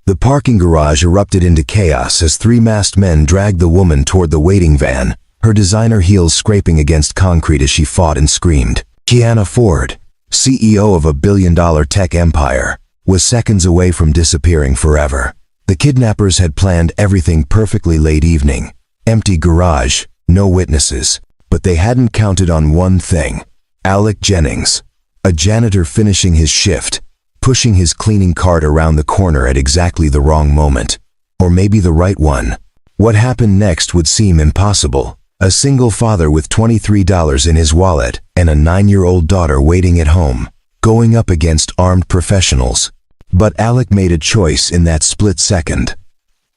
The parking garage erupted into chaos as three masked men dragged the woman toward the waiting van, her designer heels scraping against concrete as she fought and screamed. Kiana Ford, CEO of a billion-dollar tech empire, was seconds away from disappearing forever. The kidnappers had planned everything perfectly. Late evening, empty garage, no witnesses. But they hadn't counted on one thing. Alec Jennings, a janitor finishing his shift, pushing his cleaning cart around the corner at exactly the wrong moment. Or maybe the right one. What happened next would seem impossible. A single father with $23 in his wallet and a 9-year-old daughter waiting at home, going up against armed professionals. But Alec made a choice in that split second.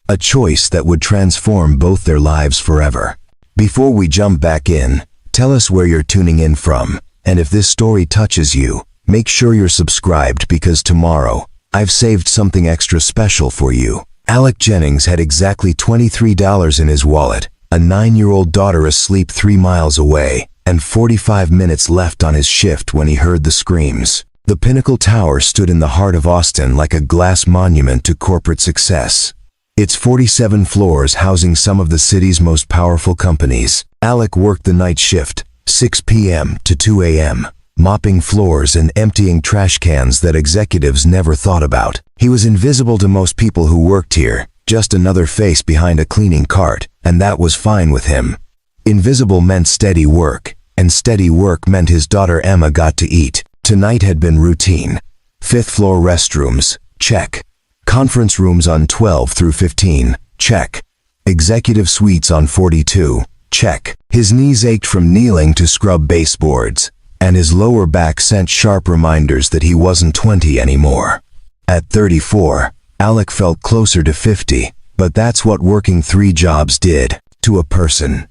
A choice that would transform both their lives forever. Before we jump back in, tell us where you're tuning in from, and if this story touches you, make sure you're subscribed because tomorrow, I've saved something extra special for you. Alec Jennings had exactly $23 in his wallet, a 9-year-old daughter asleep 3 miles away, and 45 minutes left on his shift when he heard the screams. The Pinnacle Tower stood in the heart of Austin like a glass monument to corporate success. Its 47 floors housing some of the city's most powerful companies. Alec worked the night shift, 6 p.m. to 2 a.m., mopping floors and emptying trash cans that executives never thought about. He was invisible to most people who worked here, just another face behind a cleaning cart, and that was fine with him. Invisible meant steady work, and steady work meant his daughter Emma got to eat. Tonight had been routine. 5th floor restrooms, check. Conference rooms on 12 through 15, check. Executive suites on 42, check. His knees ached from kneeling to scrub baseboards, and his lower back sent sharp reminders that he wasn't 20 anymore. At 34, Alec felt closer to 50, but that's what working 3 jobs did to a person.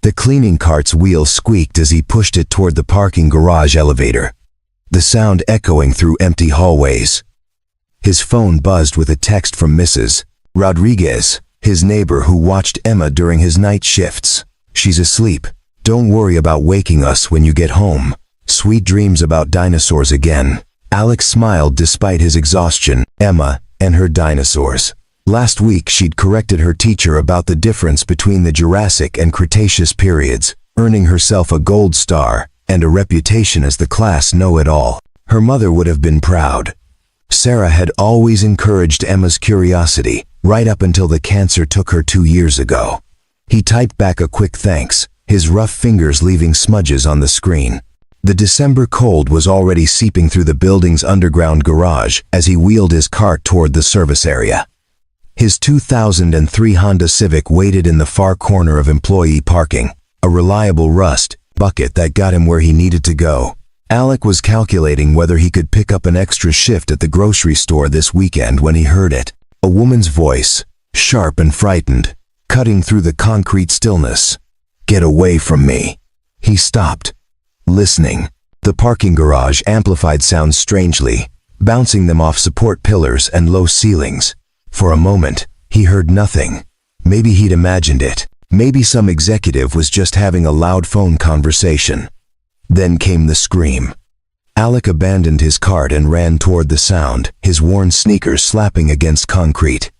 The cleaning cart's wheels squeaked as he pushed it toward the parking garage elevator, the sound echoing through empty hallways. His phone buzzed with a text from Mrs. Rodriguez, his neighbor who watched Emma during his night shifts. She's asleep. Don't worry about waking us when you get home. Sweet dreams about dinosaurs again. Alex smiled despite his exhaustion. Emma and her dinosaurs. Last week she'd corrected her teacher about the difference between the Jurassic and Cretaceous periods, earning herself a gold star and a reputation as the class know-it-all. Her mother would have been proud. Sarah had always encouraged Emma's curiosity, right up until the cancer took her 2 years ago. He typed back a quick thanks, his rough fingers leaving smudges on the screen. The December cold was already seeping through the building's underground garage as he wheeled his cart toward the service area. His 2003 Honda Civic waited in the far corner of employee parking, a reliable rust bucket that got him where he needed to go. Alec was calculating whether he could pick up an extra shift at the grocery store this weekend when he heard it. A woman's voice, sharp and frightened, cutting through the concrete stillness. "Get away from me." He stopped, listening. The parking garage amplified sounds strangely, bouncing them off support pillars and low ceilings. For a moment, he heard nothing. Maybe he'd imagined it. Maybe some executive was just having a loud phone conversation. Then came the scream. Alec abandoned his cart and ran toward the sound, his worn sneakers slapping against concrete.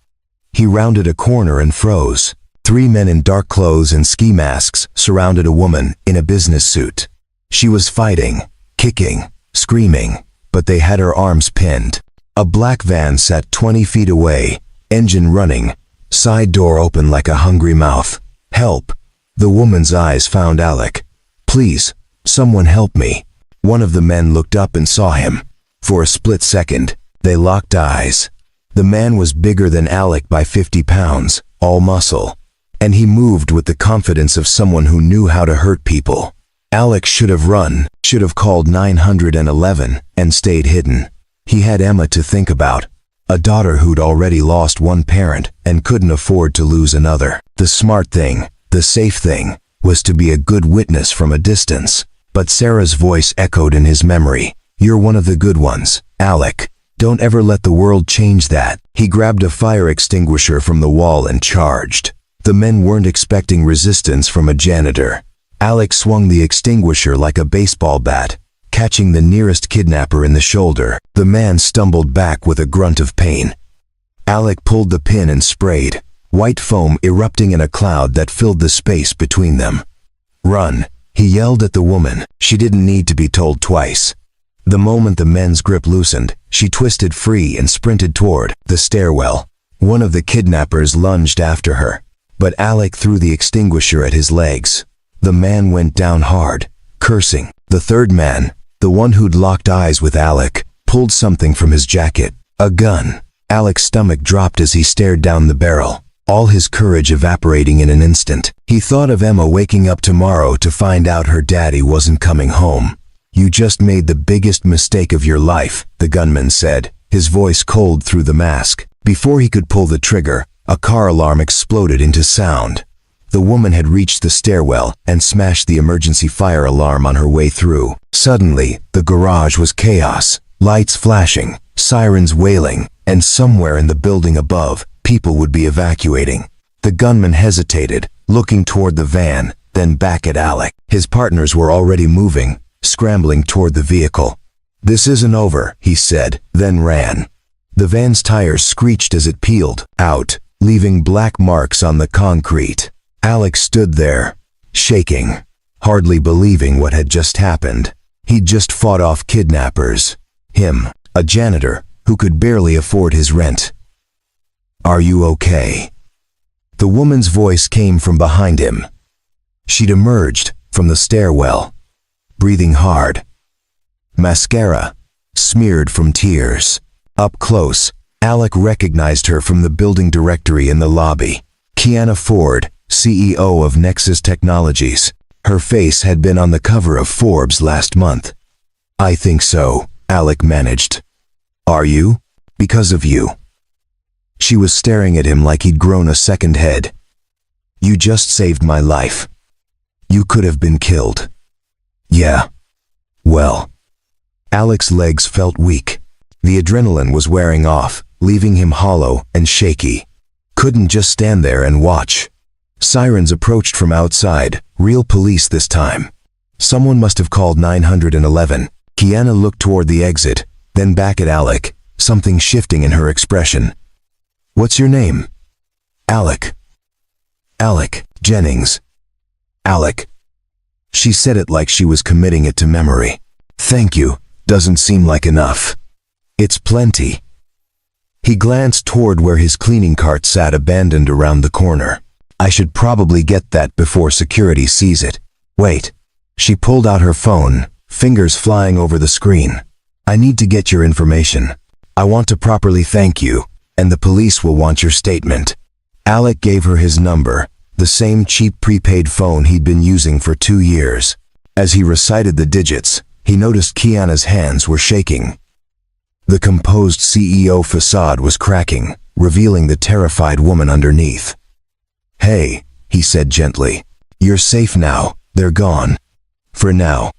He rounded a corner and froze. 3 men in dark clothes and ski masks surrounded a woman in a business suit. She was fighting, kicking, screaming, but they had her arms pinned. A black van sat 20 feet away, engine running, side door open like a hungry mouth. "Help!" The woman's eyes found Alec. "Please, someone help me." One of the men looked up and saw him. For a split second, they locked eyes. The man was bigger than Alec by 50 pounds, all muscle. And he moved with the confidence of someone who knew how to hurt people. Alec should have run, should have called 911, and stayed hidden. He had Emma to think about. A daughter who'd already lost one parent and couldn't afford to lose another. The smart thing, the safe thing, was to be a good witness from a distance. But Sarah's voice echoed in his memory. "You're one of the good ones, Alec. Don't ever let the world change that." He grabbed a fire extinguisher from the wall and charged. The men weren't expecting resistance from a janitor. Alec swung the extinguisher like a baseball bat, catching the nearest kidnapper in the shoulder. The man stumbled back with a grunt of pain. Alec pulled the pin and sprayed, white foam erupting in a cloud that filled the space between them. "Run," he yelled at the woman. She didn't need to be told twice. The moment the men's grip loosened, she twisted free and sprinted toward the stairwell. One of the kidnappers lunged after her, but Alec threw the extinguisher at his legs. The man went down hard, cursing. The third man, the one who'd locked eyes with Alec, pulled something from his jacket. A gun. Alec's stomach dropped as he stared down the barrel, all his courage evaporating in an instant. He thought of Emma waking up tomorrow to find out her daddy wasn't coming home. "You just made the biggest mistake of your life," the gunman said, his voice cold through the mask. Before he could pull the trigger, a car alarm exploded into sound. The woman had reached the stairwell and smashed the emergency fire alarm on her way through. Suddenly, the garage was chaos, lights flashing, sirens wailing, and somewhere in the building above, people would be evacuating. The gunman hesitated, looking toward the van, then back at Alec. His partners were already moving, scrambling toward the vehicle. "This isn't over," he said, then ran. The van's tires screeched as it peeled out, leaving black marks on the concrete. Alec stood there, shaking, hardly believing what had just happened. He'd just fought off kidnappers. Him, a janitor, who could barely afford his rent. "Are you okay?" The woman's voice came from behind him. She'd emerged from the stairwell, breathing hard. Mascara, smeared from tears. Up close, Alec recognized her from the building directory in the lobby. Kiana Ford, CEO of Nexus Technologies. Her face had been on the cover of Forbes last month. "I think so," Alec managed. "Are you?" "Because of you." She was staring at him like he'd grown a second head. "You just saved my life. You could have been killed." "Yeah. Well." Alec's legs felt weak. The adrenaline was wearing off, leaving him hollow and shaky. Couldn't just stand there and watch. Sirens approached from outside, real police this time. Someone must have called 911. Kiana looked toward the exit, then back at Alec, something shifting in her expression. "What's your name?" "Alec." "Alec Jennings." "Alec." She said it like she was committing it to memory. "Thank you, doesn't seem like enough." "It's plenty." He glanced toward where his cleaning cart sat abandoned around the corner. "I should probably get that before security sees it." "Wait." She pulled out her phone, fingers flying over the screen. "I need to get your information. I want to properly thank you, and the police will want your statement." Alec gave her his number, the same cheap prepaid phone he'd been using for 2 years. As he recited the digits, he noticed Kiana's hands were shaking. The composed CEO facade was cracking, revealing the terrified woman underneath. "Hey," he said gently. "You're safe now, they're gone. For now."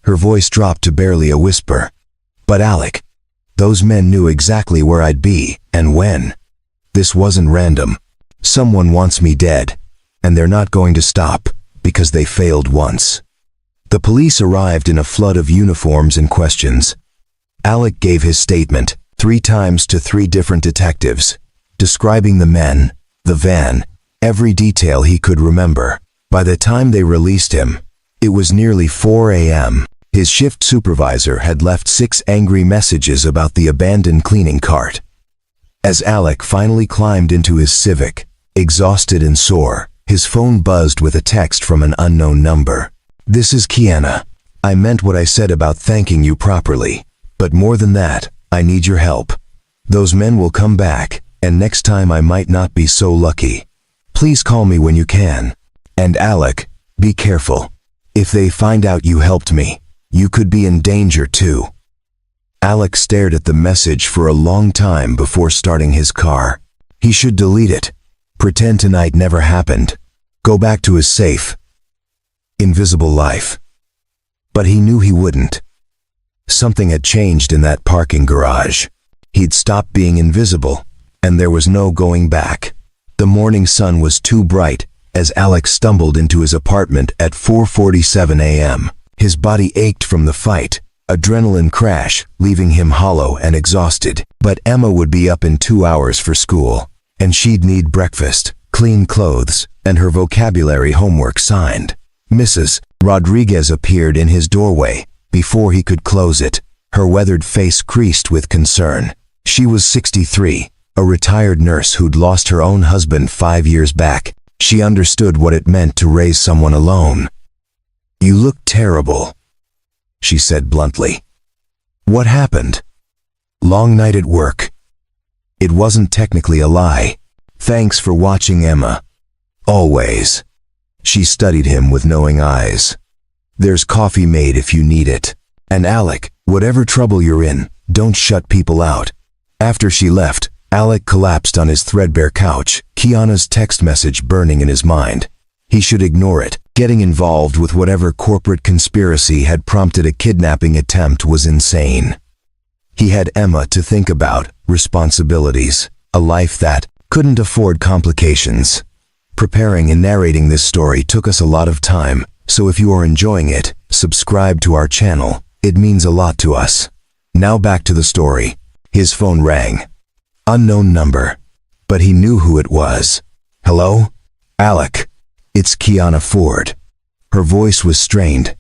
Her voice dropped to barely a whisper. "But Alec, those men knew exactly where I'd be, and when. This wasn't random. Someone wants me dead, and they're not going to stop, because they failed once." The police arrived in a flood of uniforms and questions. Alec gave his statement 3 times to 3 different detectives, describing the men, the van, every detail he could remember. By the time they released him, it was nearly 4 a.m. His shift supervisor had left 6 angry messages about the abandoned cleaning cart. As Alec finally climbed into his Civic, exhausted and sore, his phone buzzed with a text from an unknown number. "This is Kiana. I meant what I said about thanking you properly. But more than that, I need your help. Those men will come back, and next time I might not be so lucky. Please call me when you can. And Alec, be careful. If they find out you helped me, you could be in danger too." Alec stared at the message for a long time before starting his car. He should delete it. Pretend tonight never happened. Go back to his safe, invisible life. But he knew he wouldn't. Something had changed in that parking garage. He'd stopped being invisible, and there was no going back. The morning sun was too bright as Alec stumbled into his apartment at 4:47 a.m. His body ached from the fight, adrenaline crash, leaving him hollow and exhausted. But Emma would be up in 2 hours for school, and she'd need breakfast, clean clothes, and her vocabulary homework signed. Mrs. Rodriguez appeared in his doorway before he could close it, her weathered face creased with concern. She was 63, a retired nurse who'd lost her own husband 5 years back. She understood what it meant to raise someone alone. "You look terrible," she said bluntly. "What happened?" "Long night at work." It wasn't technically a lie. "Thanks for watching, Emma. Always." She studied him with knowing eyes. "There's coffee made if you need it. And Alec, whatever trouble you're in, don't shut people out." After she left, Alec collapsed on his threadbare couch, Kiana's text message burning in his mind. He should ignore it. Getting involved with whatever corporate conspiracy had prompted a kidnapping attempt was insane. He had Emma to think about, responsibilities, a life that couldn't afford complications. Preparing and narrating this story took us a lot of time, so if you are enjoying it, subscribe to our channel. It means a lot to us. Now back to the story. His phone rang. Unknown number. But he knew who it was. "Hello? Alec. It's Kiana Ford." Her voice was strained.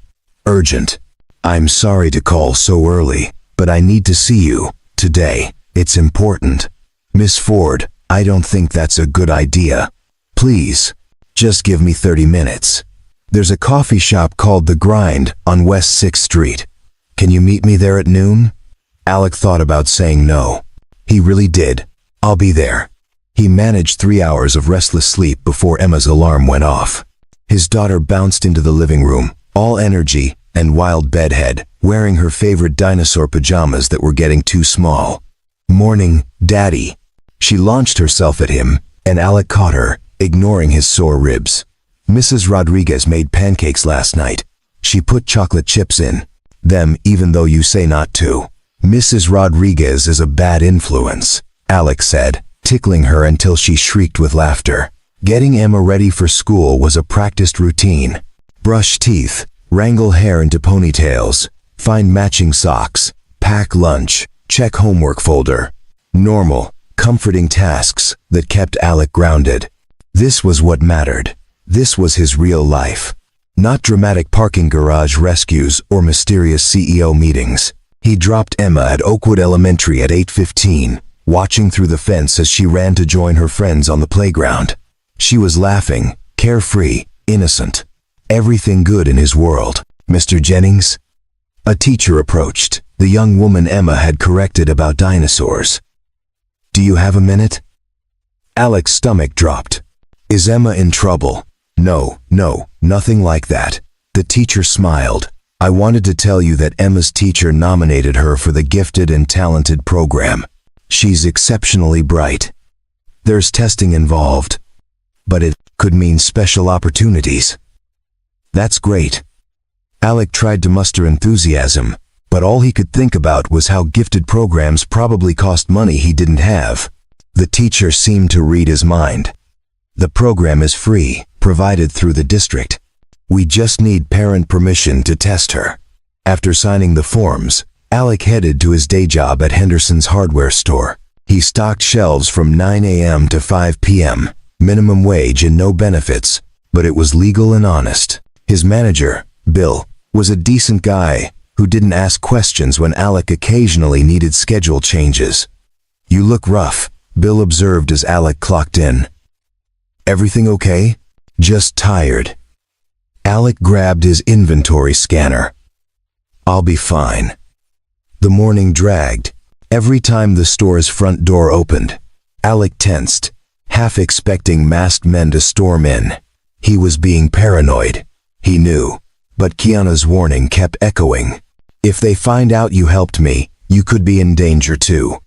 "Urgent. I'm sorry to call so early, but I need to see you, today. It's important." "Miss Ford, I don't think that's a good idea. Please, just give me 30 minutes. There's a coffee shop called The Grind on West 6th Street. Can you meet me there at noon?" Alec thought about saying no. He really did. "I'll be there." He managed 3 hours of restless sleep before Emma's alarm went off. His daughter bounced into the living room, all energy and wild bedhead, wearing her favorite dinosaur pajamas that were getting too small. "Morning, Daddy." She launched herself at him, and Alec caught her, ignoring his sore ribs. "Mrs. Rodriguez made pancakes last night. She put chocolate chips in them even though you say not to." "Mrs. Rodriguez is a bad influence," Alec said, tickling her until she shrieked with laughter. Getting Emma ready for school was a practiced routine. Brush teeth, wrangle hair into ponytails, find matching socks, pack lunch, check homework folder. Normal, comforting tasks that kept Alec grounded. This was what mattered. This was his real life. Not dramatic parking garage rescues or mysterious CEO meetings. He dropped Emma at Oakwood Elementary at 8:15, watching through the fence as she ran to join her friends on the playground. She was laughing, carefree, innocent. Everything good in his world. "Mr. Jennings?" A teacher approached, the young woman Emma had corrected about dinosaurs. "Do you have a minute?" Alec's stomach dropped. "Is Emma in trouble?" No, nothing like that." The teacher smiled. "I wanted to tell you that Emma's teacher nominated her for the Gifted and Talented program. She's exceptionally bright. There's testing involved, but it could mean special opportunities." "That's great." Alec tried to muster enthusiasm, but all he could think about was how gifted programs probably cost money he didn't have. The teacher seemed to read his mind. "The program is free, provided through the district. We just need parent permission to test her." After signing the forms, Alec headed to his day job at Henderson's hardware store. He stocked shelves from 9 a.m. to 5 p.m., minimum wage and no benefits, but it was legal and honest. His manager, Bill, was a decent guy who didn't ask questions when Alec occasionally needed schedule changes. "You look rough," Bill observed as Alec clocked in. "Everything okay?" "Just tired." Alec grabbed his inventory scanner. "I'll be fine." The morning dragged. Every time the store's front door opened, Alec tensed, half expecting masked men to storm in. He was being paranoid. He knew. But Kiana's warning kept echoing. "If they find out you helped me, you could be in danger too."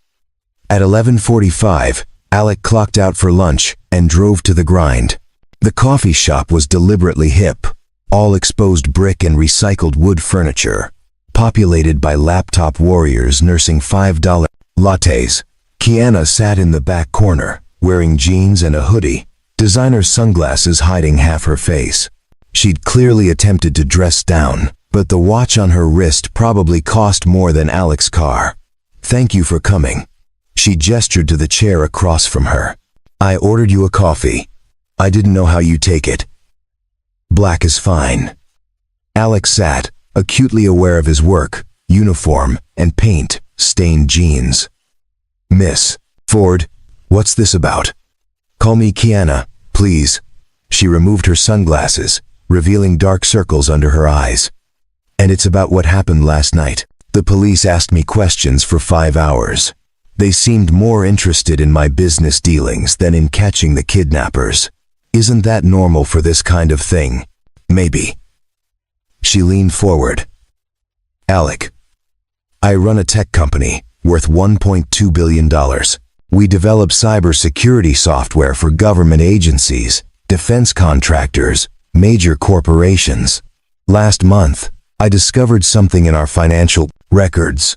At 11:45, Alec clocked out for lunch and drove to The Grind. The coffee shop was deliberately hip, all exposed brick and recycled wood furniture, populated by laptop warriors nursing $5 lattes. Kiana sat in the back corner, wearing jeans and a hoodie, designer sunglasses hiding half her face. She'd clearly attempted to dress down, but the watch on her wrist probably cost more than Alec's car. "Thank you for coming." She gestured to the chair across from her. I ordered you a coffee. I didn't know how you take it. Black is fine. Alex sat, acutely aware of his work, uniform, and paint-stained jeans. Miss Ford, what's this about? Call me Kiana, please. She removed her sunglasses, revealing dark circles under her eyes. And it's about what happened last night. The police asked me questions for 5 hours. They seemed more interested in my business dealings than in catching the kidnappers. Isn't that normal for this kind of thing? Maybe. She leaned forward. Alec, I run a tech company worth $1.2 billion. We develop cybersecurity software for government agencies, defense contractors, major corporations. Last month, I discovered something in our financial records.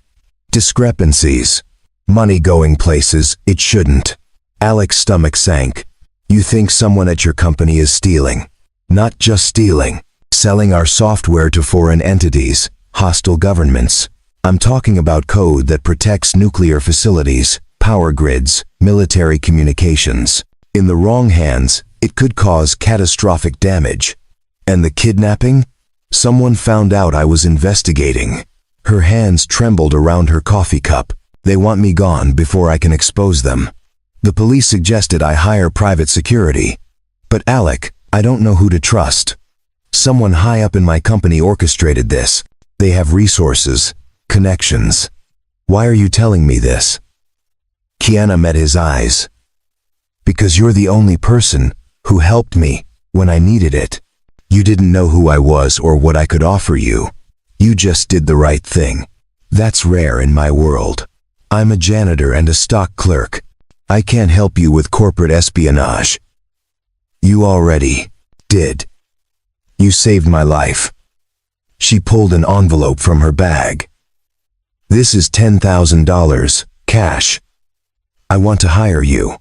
Discrepancies. Money going places it shouldn't. Alec's stomach sank. You think someone at your company is stealing? Not just stealing. Selling our software to foreign entities, hostile governments. I'm talking about code that protects nuclear facilities, power grids, military communications. In the wrong hands, it could cause catastrophic damage. And the kidnapping? Someone found out I was investigating. Her hands trembled around her coffee cup. They want me gone before I can expose them. The police suggested I hire private security. But Alec, I don't know who to trust. Someone high up in my company orchestrated this. They have resources, connections. Why are you telling me this? Kiana met his eyes. Because you're the only person who helped me when I needed it. You didn't know who I was or what I could offer you. You just did the right thing. That's rare in my world. I'm a janitor and a stock clerk. I can't help you with corporate espionage. You already did. You saved my life. She pulled an envelope from her bag. This is $10,000, cash. I want to hire you.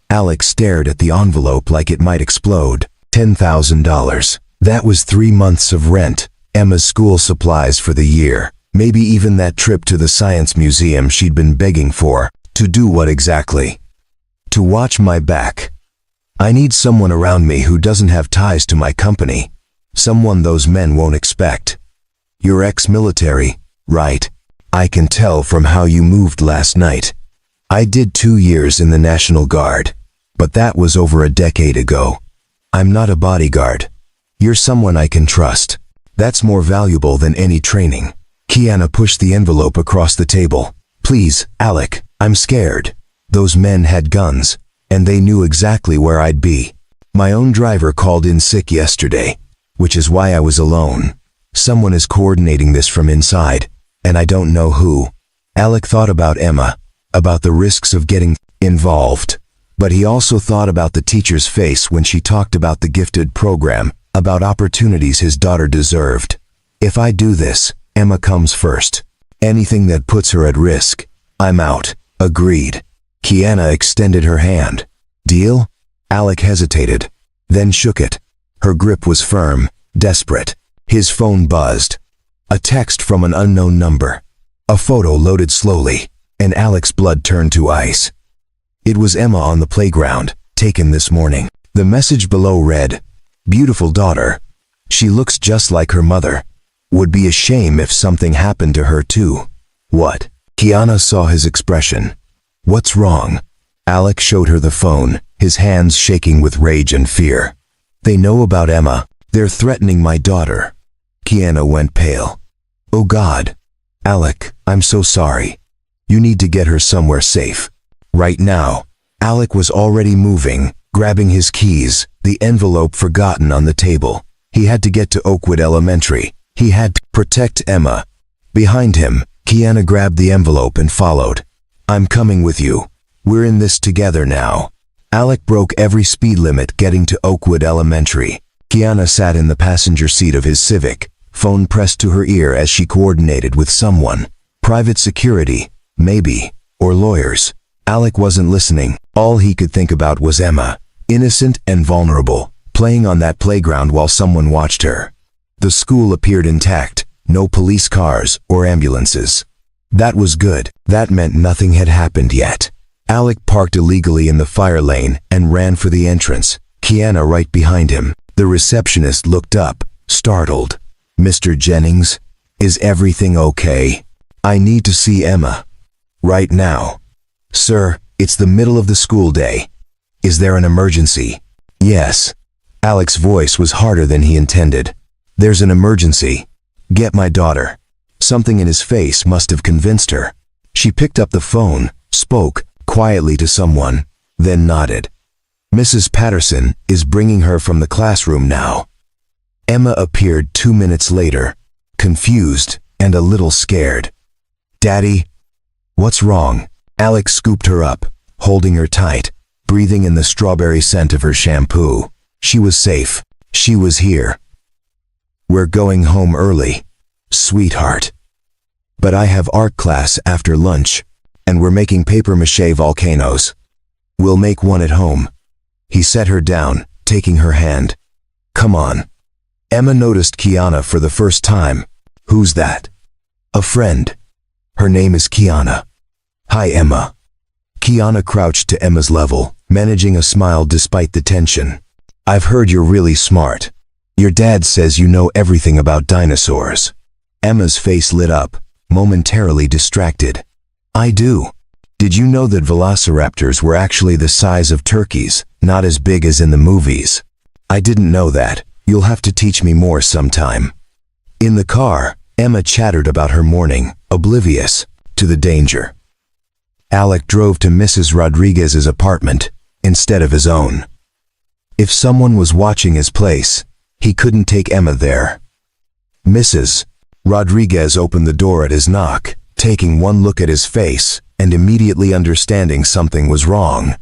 Alex stared at the envelope like it might explode. $10,000. That was 3 months of rent, Emma's school supplies for the year, maybe even that trip to the science museum she'd been begging for. To do what exactly? To watch my back. I need someone around me who doesn't have ties to my company. Someone those men won't expect. You're ex-military, right? I can tell from how you moved last night. I did 2 years in the National Guard, but that was over a decade ago. I'm not a bodyguard. You're someone I can trust. That's more valuable than any training. Kiana pushed the envelope across the table. Please, Alec, I'm scared. Those men had guns, and they knew exactly where I'd be. My own driver called in sick yesterday, which is why I was alone. Someone is coordinating this from inside, and I don't know who. Alec thought about Emma, about the risks of getting involved. But he also thought about the teacher's face when she talked about the gifted program, about opportunities his daughter deserved. If I do this, Emma comes first. Anything that puts her at risk, I'm out. Agreed. Kiana extended her hand. Deal? Alec hesitated, then shook it. Her grip was firm, desperate. His phone buzzed. A text from an unknown number. A photo loaded slowly, and Alec's blood turned to ice. It was Emma on the playground, taken this morning. The message below read, "Beautiful daughter. She looks just like her mother. Would be a shame if something happened to her too." What? Kiana saw his expression. What's wrong? Alec showed her the phone, his hands shaking with rage and fear. They know about Emma. They're threatening my daughter. Kiana went pale. Oh God. Alec, I'm so sorry. You need to get her somewhere safe. Right now. Alec was already moving, grabbing his keys, the envelope forgotten on the table. He had to get to Oakwood Elementary. He had to protect Emma. Behind him, Kiana grabbed the envelope and followed. I'm coming with you. We're in this together now. Alec broke every speed limit getting to Oakwood Elementary. Kiana sat in the passenger seat of his Civic, phone pressed to her ear as she coordinated with someone. Private security, maybe, or lawyers. Alec wasn't listening. All he could think about was Emma, innocent and vulnerable, playing on that playground while someone watched her. The school appeared intact, no police cars or ambulances. That was good. That meant nothing had happened yet. Alec parked illegally in the fire lane and ran for the entrance, Kiana right behind him. The receptionist looked up, startled. "Mr. Jennings, is everything okay? I need to see Emma. Right now." "Sir, it's the middle of the school day. Is there an emergency?" "Yes." Alec's voice was harder than he intended. "There's an emergency. Get my daughter." Something in his face must have convinced her. She picked up the phone, spoke quietly to someone, then nodded. "Mrs. Patterson is bringing her from the classroom now." Emma appeared 2 minutes later, confused and a little scared. "Daddy, what's wrong?" Alec scooped her up, holding her tight, breathing in the strawberry scent of her shampoo. She was safe. She was here. "We're going home early, sweetheart. But I have art class after lunch, and we're making papier-mâché volcanoes. We'll make one at home." He set her down, taking her hand. "Come on." Emma noticed Kiana for the first time. "Who's that?" "A friend. Her name is Kiana." "Hi, Emma." Kiana crouched to Emma's level, managing a smile despite the tension. "I've heard you're really smart. Your dad says you know everything about dinosaurs." Emma's face lit up, momentarily distracted. "I do. Did you know that velociraptors were actually the size of turkeys, not as big as in the movies?" "I didn't know that. You'll have to teach me more sometime." In the car, Emma chattered about her morning, oblivious to the danger. Alec drove to Mrs. Rodriguez's apartment instead of his own. If someone was watching his place, he couldn't take Emma there. Mrs. Rodriguez opened the door at his knock, taking one look at his face and immediately understanding something was wrong.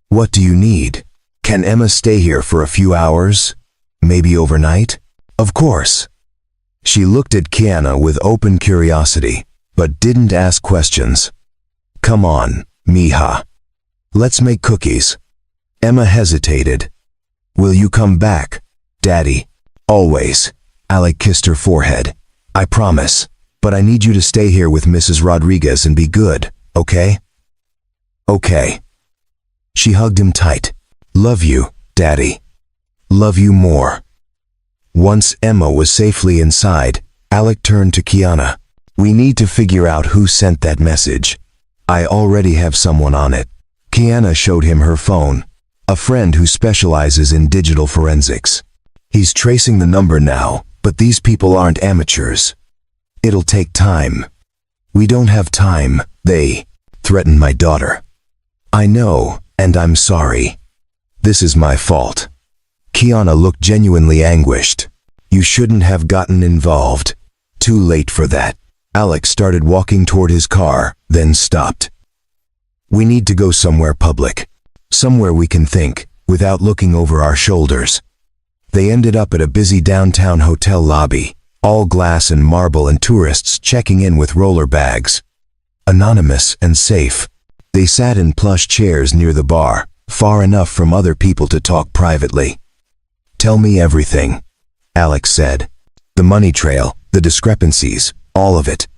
"What do you need? Can Emma stay here for a few hours? Maybe overnight?" "Of course." She looked at Kiana with open curiosity, but didn't ask questions. "Come on, mija. Let's make cookies." Emma hesitated. "Will you come back, Daddy?" "Always." Alec kissed her forehead. "I promise, but I need you to stay here with Mrs. Rodriguez and be good, okay?" "Okay." She hugged him tight. "Love you, Daddy. Love you more." Once Emma was safely inside, Alec turned to Kiana. "We need to figure out who sent that message. I already have someone on it." Kiana showed him her phone, a friend who specializes in digital forensics. "He's tracing the number now, but these people aren't amateurs. It'll take time." "We don't have time. They threatened my daughter." "I know, and I'm sorry. This is my fault." Kiana looked genuinely anguished. "You shouldn't have gotten involved. Too late for that." Alex started walking toward his car, then stopped. "We need to go somewhere public. Somewhere we can think, without looking over our shoulders." They ended up at a busy downtown hotel lobby, all glass and marble and tourists checking in with roller bags. Anonymous and safe. They sat in plush chairs near the bar, far enough from other people to talk privately. "Tell me everything," Alex said. "The money trail, the discrepancies, all of it."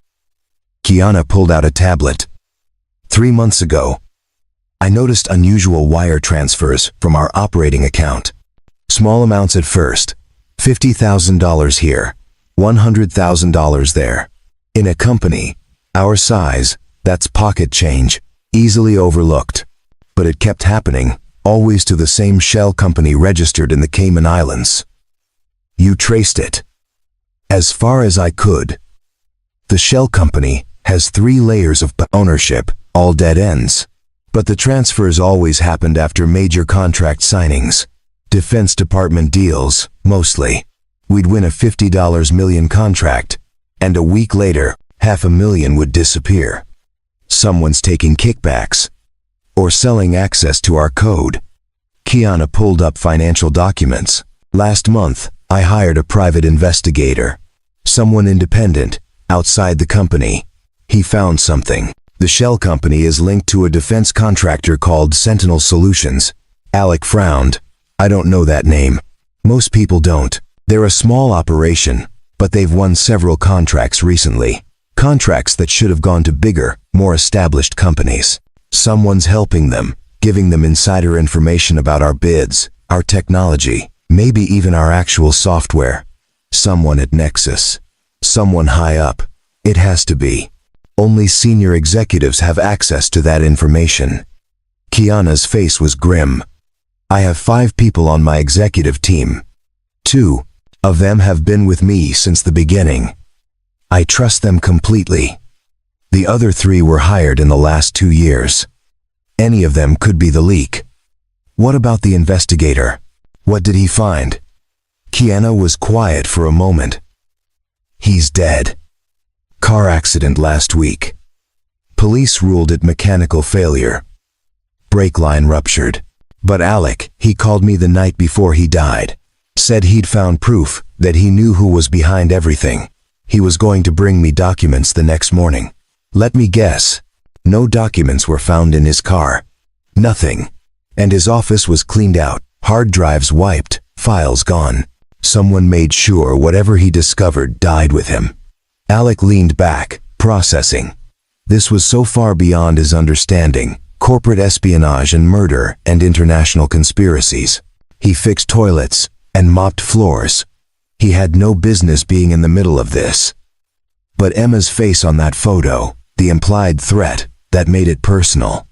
Kiana pulled out a tablet. 3 months ago, I noticed unusual wire transfers from our operating account. Small amounts at first, $50,000 here, $100,000 there. In a company our size, that's pocket change, easily overlooked. But it kept happening, always to the same shell company registered in the Cayman Islands. "You traced it?" "As far as I could." The shell company has 3 layers of ownership, all dead ends. But the transfers always happened after major contract signings. Defense Department deals, mostly. We'd win a $50 million contract, and a week later, $500,000 would disappear. Someone's taking kickbacks, or selling access to our code. Kiana pulled up financial documents. "Last month, I hired a private investigator. Someone independent, outside the company. He found something. The shell company is linked to a defense contractor called Sentinel Solutions." Alec frowned. "I don't know that name." "Most people don't. They're a small operation, but they've won several contracts recently. Contracts that should have gone to bigger, more established companies. Someone's helping them, giving them insider information about our bids, our technology, maybe even our actual software. Someone at Nexus. Someone high up. It has to be. Only senior executives have access to that information. Kiana's face was grim. I have 5 people on my executive team. 2 of them have been with me since the beginning. I trust them completely. The other 3 were hired in the last 2 years. Any of them could be the leak. What about the investigator? What did he find? Kiana was quiet for a moment. He's dead. Car accident last week. Police ruled it mechanical failure. Brake line ruptured. But Alec, he called me the night before he died. Said he'd found proof, that he knew who was behind everything. He was going to bring me documents the next morning. Let me guess. No documents were found in his car. Nothing. And his office was cleaned out, hard drives wiped, files gone. Someone made sure whatever he discovered died with him. Alec leaned back, processing. This was so far beyond his understanding. Corporate espionage and murder and international conspiracies. He fixed toilets and mopped floors. He had no business being in the middle of this. But Emma's face on that photo, the implied threat, that made it personal.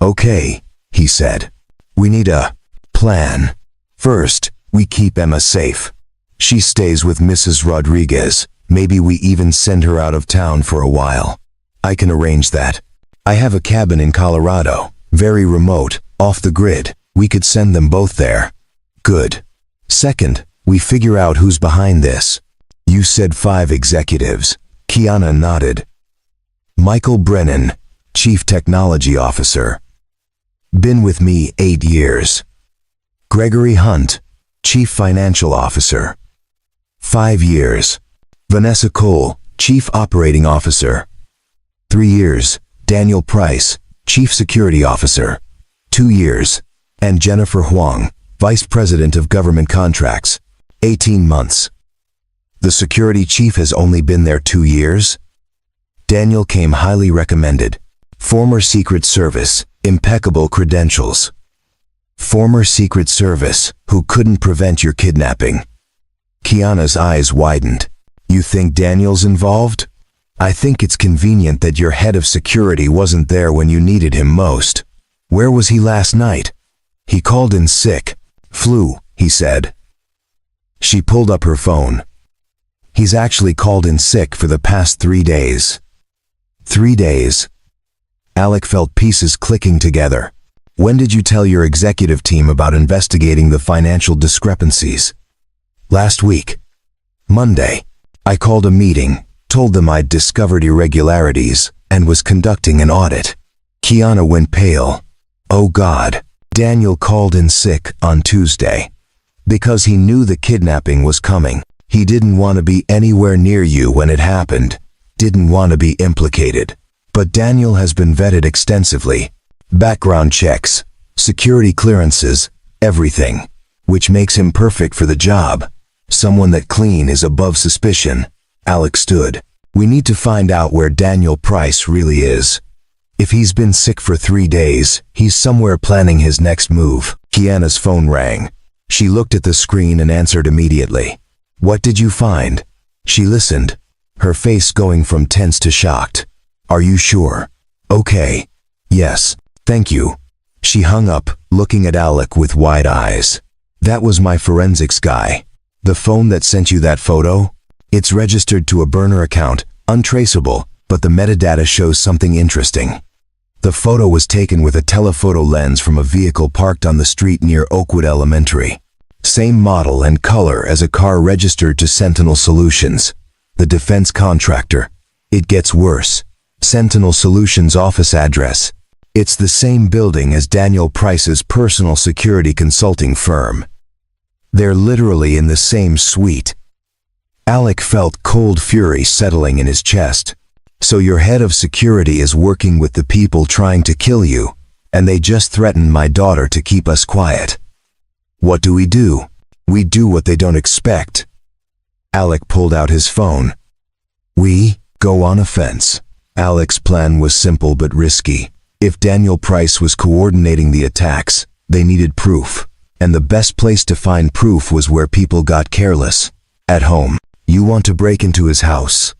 Okay, he said. We need a plan. First, we keep Emma safe. She stays with Mrs. Rodriguez. Maybe we even send her out of town for a while. I can arrange that. I have a cabin in Colorado, very remote, off the grid. We could send them both there. Good. Second, we figure out who's behind this. You said 5 executives. Kiana nodded. Michael Brennan, Chief Technology Officer. Been with me 8 years. Gregory Hunt, Chief Financial Officer. 5 years. Vanessa Cole, Chief Operating Officer. 3 years. Daniel Price, Chief Security Officer. 2 years. And Jennifer Huang, Vice President of Government Contracts. 18 months. The security chief has only been there 2 years? Daniel came highly recommended. Former Secret Service, impeccable credentials. Former Secret Service, who couldn't prevent your kidnapping. Kiana's eyes widened. You think Daniel's involved? I think it's convenient that your head of security wasn't there when you needed him most. Where was he last night? He called in sick. Flu, he said. She pulled up her phone. He's actually called in sick for the past 3 days. 3 days. Alec felt pieces clicking together. When did you tell your executive team about investigating the financial discrepancies? Last week. Monday. I called a meeting, told them I'd discovered irregularities, and was conducting an audit. Kiana went pale. Oh God. Daniel called in sick on Tuesday. Because he knew the kidnapping was coming. He didn't want to be anywhere near you when it happened. Didn't want to be implicated. But Daniel has been vetted extensively. Background checks, security clearances, everything. Which makes him perfect for the job. Someone that clean is above suspicion. Alex stood. We need to find out where Daniel Price really is. If he's been sick for 3 days, he's somewhere planning his next move. Kiana's phone rang. She looked at the screen and answered immediately. What did you find? She listened, her face going from tense to shocked. Are you sure? Okay. Yes, thank you. She hung up, looking at Alec with wide eyes. That was my forensics guy. The phone that sent you that photo? It's registered to a burner account, untraceable, but the metadata shows something interesting. The photo was taken with a telephoto lens from a vehicle parked on the street near Oakwood Elementary. Same model and color as a car registered to Sentinel Solutions, the defense contractor. It gets worse. Sentinel Solutions office address. It's the same building as Daniel Price's personal security consulting firm. They're literally in the same suite. Alec felt cold fury settling in his chest. So your head of security is working with the people trying to kill you, and they just threatened my daughter to keep us quiet. What do? We do what they don't expect. Alec pulled out his phone. We? Go on offense. Alec's plan was simple but risky. If Daniel Price was coordinating the attacks, they needed proof. And the best place to find proof was where people got careless. At home. You want to break into his house?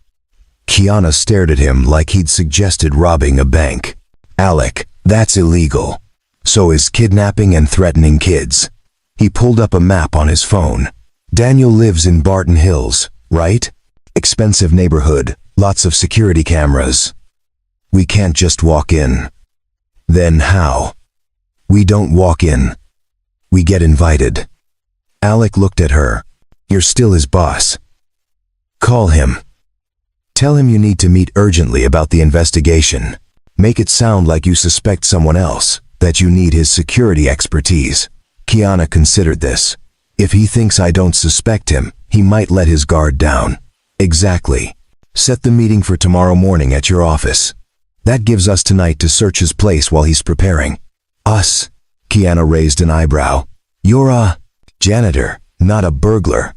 Kiana stared at him like he'd suggested robbing a bank. Alec, that's illegal. So is kidnapping and threatening kids. He pulled up a map on his phone. Daniel lives in Barton Hills, right? Expensive neighborhood, lots of security cameras. We can't just walk in. Then how? We don't walk in. We get invited. Alec looked at her. You're still his boss. Call him. Tell him you need to meet urgently about the investigation. Make it sound like you suspect someone else, that you need his security expertise. Kiana considered this. If he thinks I don't suspect him, he might let his guard down. Exactly. Set the meeting for tomorrow morning at your office. That gives us tonight to search his place while he's preparing. Us? Kiana raised an eyebrow. You're a janitor, not a burglar.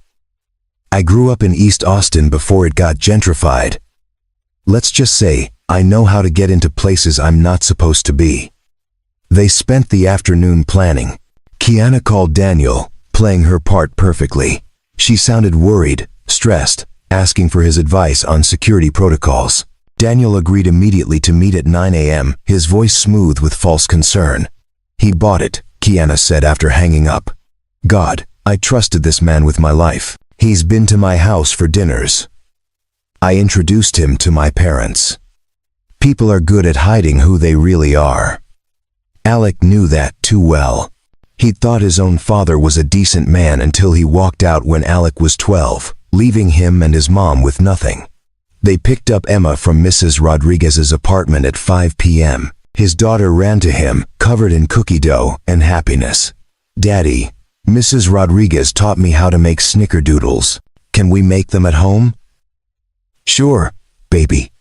I grew up in East Austin before it got gentrified. Let's just say, I know how to get into places I'm not supposed to be. They spent the afternoon planning. Kiana called Daniel, playing her part perfectly. She sounded worried, stressed, asking for his advice on security protocols. Daniel agreed immediately to meet at 9 a.m., his voice smooth with false concern. He bought it, Kiana said after hanging up. God, I trusted this man with my life. He's been to my house for dinners. I introduced him to my parents. People are good at hiding who they really are. Alec knew that too well. He'd thought his own father was a decent man until he walked out when Alec was 12, leaving him and his mom with nothing. They picked up Emma from Mrs. Rodriguez's apartment at 5 p.m. His daughter ran to him, covered in cookie dough and happiness. Daddy, Mrs. Rodriguez taught me how to make snickerdoodles. Can we make them at home? Sure, baby.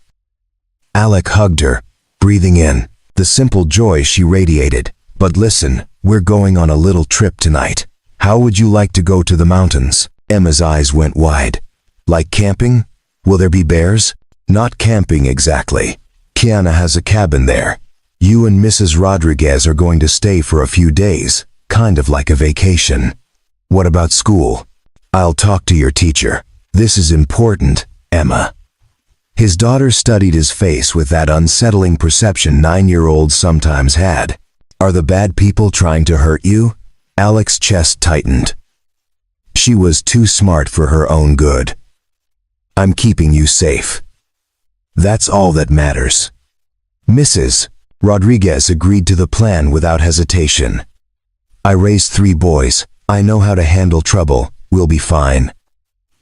Alec hugged her, breathing in the simple joy she radiated. But listen, we're going on a little trip tonight. How would you like to go to the mountains? Emma's eyes went wide. Like camping? Will there be bears? Not camping exactly. Kiana has a cabin there. You and Mrs. Rodriguez are going to stay for a few days, kind of like a vacation. What about school? I'll talk to your teacher. This is important, Emma. His daughter studied his face with that unsettling perception 9-year-olds sometimes had. Are the bad people trying to hurt you? Alec's chest tightened. She was too smart for her own good. I'm keeping you safe. That's all that matters. Mrs. Rodriguez agreed to the plan without hesitation. I raised 3 boys. I know how to handle trouble. We'll be fine.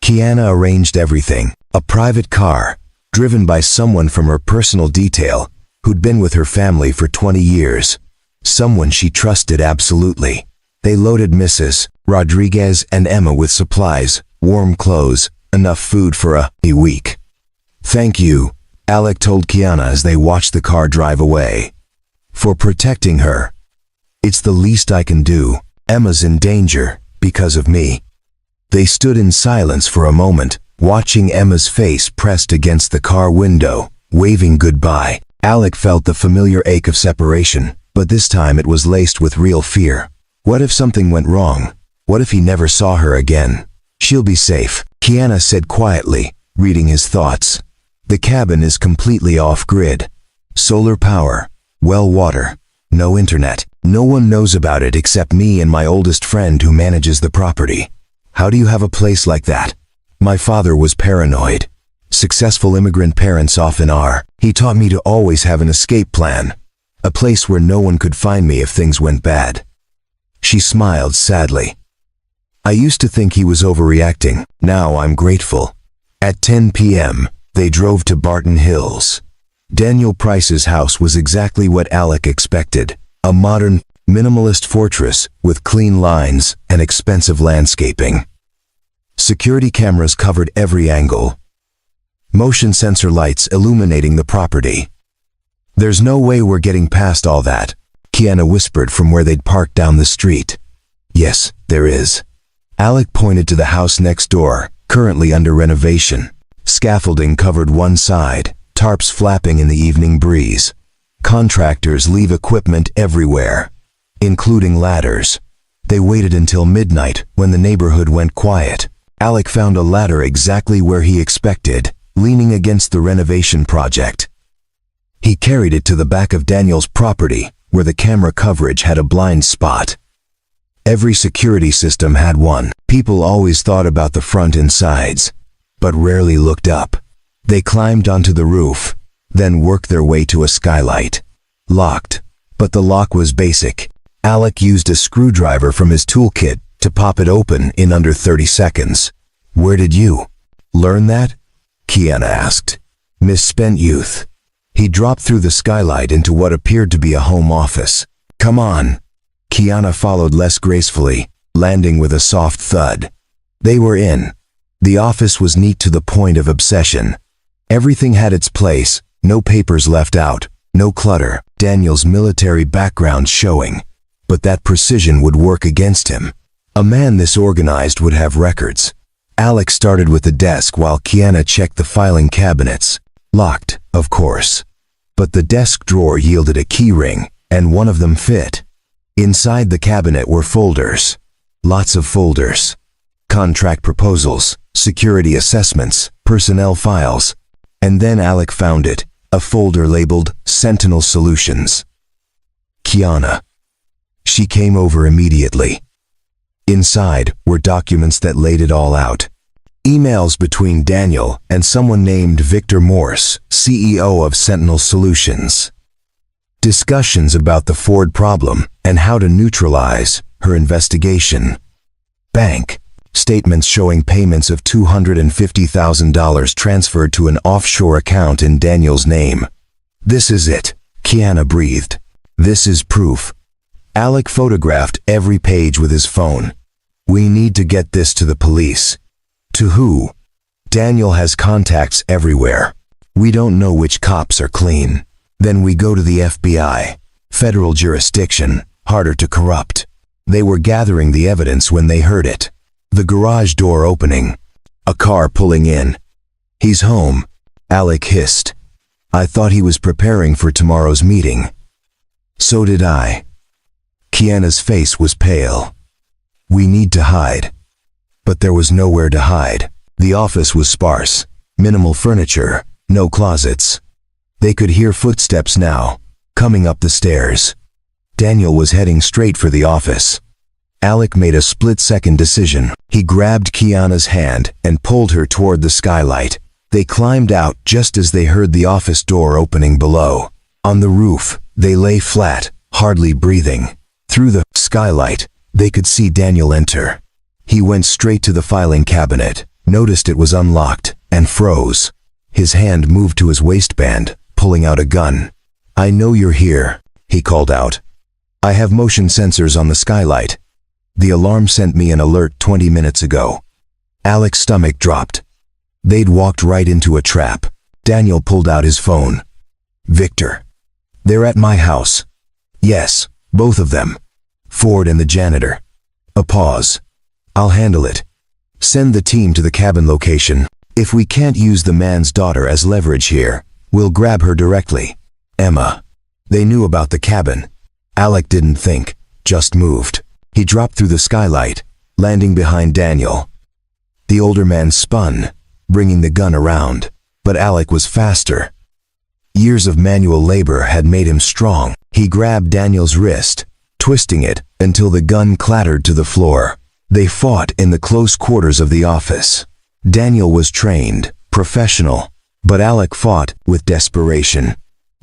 Kiana arranged everything. A private car, driven by someone from her personal detail, who'd been with her family for 20 years. Someone she trusted absolutely. They loaded Mrs. Rodriguez and Emma with supplies, warm clothes, enough food for a week. Thank you, Alec told Kiana as they watched the car drive away. For protecting her. It's the least I can do. Emma's in danger, because of me. They stood in silence for a moment, watching Emma's face pressed against the car window, waving goodbye. Alec felt the familiar ache of separation, but this time it was laced with real fear. What if something went wrong? What if he never saw her again? She'll be safe, Kiana said quietly, reading his thoughts. The cabin is completely off-grid. Solar power, well water, no internet. No one knows about it except me and my oldest friend who manages the property. How do you have a place like that? My father was paranoid. Successful immigrant parents often are. He taught me to always have an escape plan. A place where no one could find me if things went bad. She smiled sadly. I used to think he was overreacting. Now I'm grateful. At 10 p.m., they drove to Barton Hills. Daniel Price's house was exactly what Alec expected. A modern, minimalist fortress with clean lines and expensive landscaping. Security cameras covered every angle. Motion sensor lights illuminating the property. There's no way we're getting past all that, Kiana whispered from where they'd parked down the street. Yes, there is. Alec pointed to the house next door, currently under renovation. Scaffolding covered one side, tarps flapping in the evening breeze. Contractors leave equipment everywhere, including ladders. They waited until midnight when the neighborhood went quiet. Alec found a ladder exactly where he expected, leaning against the renovation project. He carried it to the back of Daniel's property, where the camera coverage had a blind spot. Every security system had one. People always thought about the front and sides, but rarely looked up. They climbed onto the roof, then worked their way to a skylight. Locked, but the lock was basic. Alec used a screwdriver from his toolkit to pop it open in under 30 seconds. "Where did you learn that?" Kiana asked. "Misspent youth." He dropped through the skylight into what appeared to be a home office. "Come on." Kiana followed less gracefully, landing with a soft thud. They were in. The office was neat to the point of obsession. Everything had its place, no papers left out, no clutter, Daniel's military background showing. But that precision would work against him. A man this organized would have records. Alec started with the desk while Kiana checked the filing cabinets. Locked, of course. But the desk drawer yielded a key ring, and one of them fit. Inside the cabinet were folders. Lots of folders. Contract proposals, security assessments, personnel files. And then Alec found it, a folder labeled Sentinel Solutions. Kiana. She came over immediately. Inside were documents that laid it all out. Emails between Daniel and someone named Victor Morse, CEO of Sentinel Solutions. Discussions about the Ford problem and how to neutralize her investigation. Bank statements showing payments of $250,000 transferred to an offshore account in Daniel's name. "This is it," Kiana breathed. "This is proof." Alec photographed every page with his phone. "We need to get this to the police." "To who?" "Daniel has contacts everywhere. We don't know which cops are clean." "Then we go to the FBI. Federal jurisdiction, harder to corrupt." They were gathering the evidence when they heard it. The garage door opening. A car pulling in. "He's home," Alec hissed. "I thought he was preparing for tomorrow's meeting." "So did I." Kiana's face was pale. "We need to hide." But there was nowhere to hide. The office was sparse. Minimal furniture, no closets. They could hear footsteps now, coming up the stairs. Daniel was heading straight for the office. Alec made a split-second decision. He grabbed Kiana's hand and pulled her toward the skylight. They climbed out just as they heard the office door opening below. On the roof, they lay flat, hardly breathing. Through the skylight, they could see Daniel enter. He went straight to the filing cabinet, noticed it was unlocked, and froze. His hand moved to his waistband, pulling out a gun. "I know you're here," he called out. "I have motion sensors on the skylight. The alarm sent me an alert 20 minutes ago." Alec's stomach dropped. They'd walked right into a trap. Daniel pulled out his phone. "Victor. They're at my house." "Yes, both of them. Ford and the janitor." A pause. "I'll handle it. Send the team to the cabin location. If we can't use the man's daughter as leverage here, we'll grab her directly." Emma. They knew about the cabin. Alec didn't think, just moved. He dropped through the skylight, landing behind Daniel. The older man spun, bringing the gun around, but Alec was faster. Years of manual labor had made him strong. He grabbed Daniel's wrist, twisting it until the gun clattered to the floor. They fought in the close quarters of the office. Daniel was trained, professional, but Alec fought with desperation.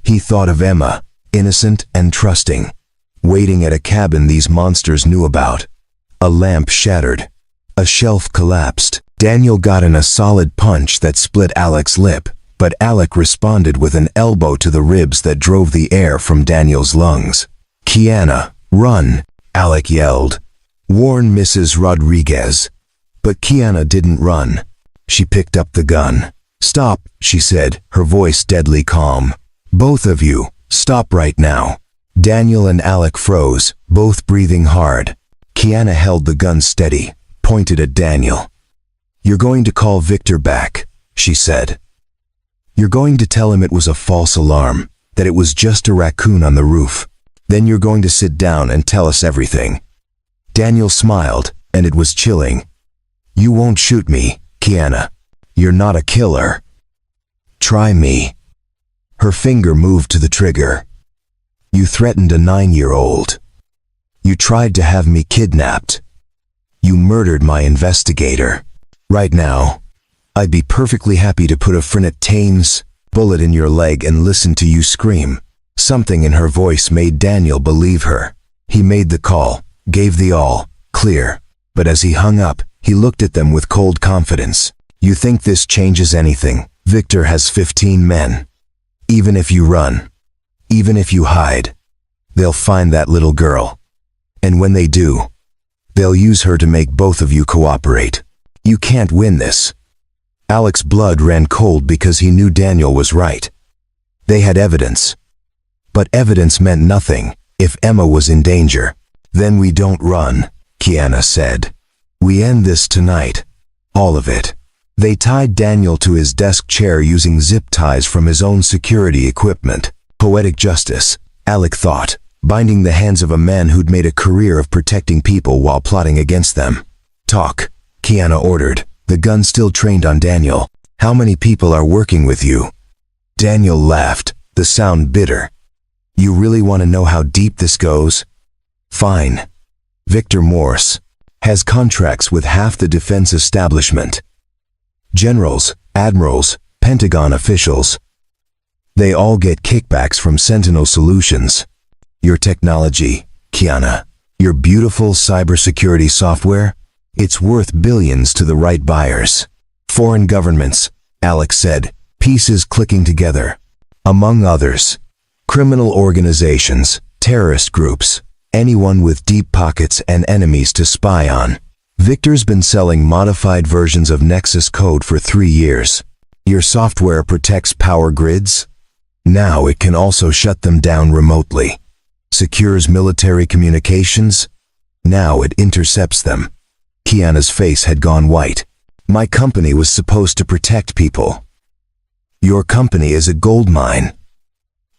He thought of Emma, innocent and trusting, waiting at a cabin these monsters knew about. A lamp shattered. A shelf collapsed. Daniel got in a solid punch that split Alec's lip, but Alec responded with an elbow to the ribs that drove the air from Daniel's lungs. "Kiana, run!" Alec yelled. "Warn Mrs. Rodriguez." But Kiana didn't run. She picked up the gun. "Stop," she said, her voice deadly calm. "Both of you, stop right now." Daniel and Alec froze, both breathing hard. Kiana held the gun steady, pointed at Daniel. "You're going to call Victor back. she said. "You're going to tell him it was a false alarm, that it was just a raccoon on the roof. Then you're going to sit down and tell us everything." Daniel smiled, and it was chilling. "You won't shoot me, Kiana. You're not a killer. Try me." Her finger moved to the trigger. "You threatened a 9-year-old. You tried to have me kidnapped. You murdered my investigator. Right now, I'd be perfectly happy to put a Frenetain's bullet in your leg and listen to you scream." Something in her voice made Daniel believe her. He made the call, gave the all clear, but as he hung up, he looked at them with cold confidence. "You think this changes anything? Victor has 15 men. Even if you run, even if you hide, they'll find that little girl. And when they do, they'll use her to make both of you cooperate. You can't win this." Alec's blood ran cold because he knew Daniel was right. They had evidence. But evidence meant nothing if Emma was in danger. "Then we don't run," Kiana said. "We end this tonight. All of it." They tied Daniel to his desk chair using zip ties from his own security equipment. Poetic justice, Alec thought, binding the hands of a man who'd made a career of protecting people while plotting against them. "Talk," Kiana ordered, the gun still trained on Daniel. "How many people are working with you?" Daniel laughed, the sound bitter. "You really want to know how deep this goes? Fine. Victor Morse has contracts with half the defense establishment. Generals, admirals, Pentagon officials. They all get kickbacks from Sentinel Solutions. Your technology, Kiana, your beautiful cybersecurity software, it's worth billions to the right buyers. Foreign governments," Alex said, pieces clicking together. "Among others, criminal organizations, terrorist groups, anyone with deep pockets and enemies to spy on. Victor's been selling modified versions of Nexus code for 3 years. Your software protects power grids. Now it can also shut them down remotely. Secures military communications. Now it intercepts them." Kiana's face had gone white. "My company was supposed to protect people. Your company is a gold mine.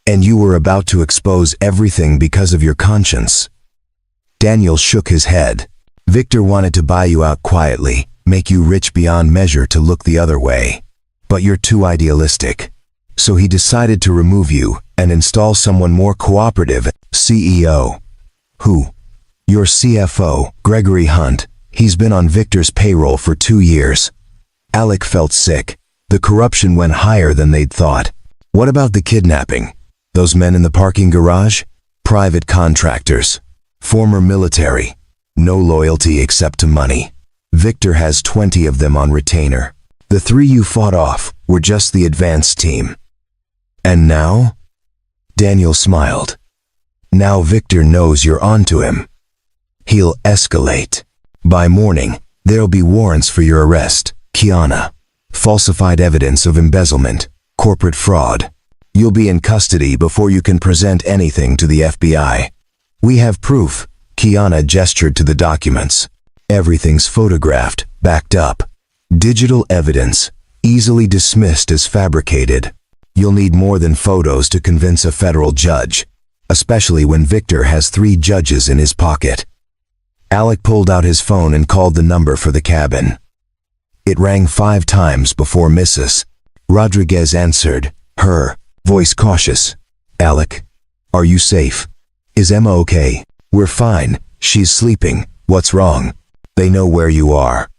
And you were about to expose everything because of your conscience." Daniel shook his head. "Victor wanted to buy you out quietly, make you rich beyond measure to look the other way. But you're too idealistic. So he decided to remove you and install someone more cooperative, CEO. Who? Your CFO, Gregory Hunt. He's been on Victor's payroll for 2 years. Alec felt sick. The corruption went higher than they'd thought. What about the kidnapping? Those men in the parking garage? Private contractors. Former military. No loyalty except to money. Victor has 20 of them on retainer. The 3 you fought off were just the advanced team. And now?" Daniel smiled. "Now Victor knows you're onto him. He'll escalate. By morning, there'll be warrants for your arrest, Kiana. Falsified evidence of embezzlement, corporate fraud. You'll be in custody before you can present anything to the FBI. We have proof." Kiana gestured to the documents. "Everything's photographed, backed up. Digital evidence, easily dismissed as fabricated. You'll need more than photos to convince a federal judge, especially when Victor has 3 judges in his pocket." Alec pulled out his phone and called the number for the cabin. It rang 5 times before Mrs. Rodriguez answered, her voice cautious. "Alec, are you safe? Is Emma okay?" "We're fine. She's sleeping. What's wrong?" "They know where you are.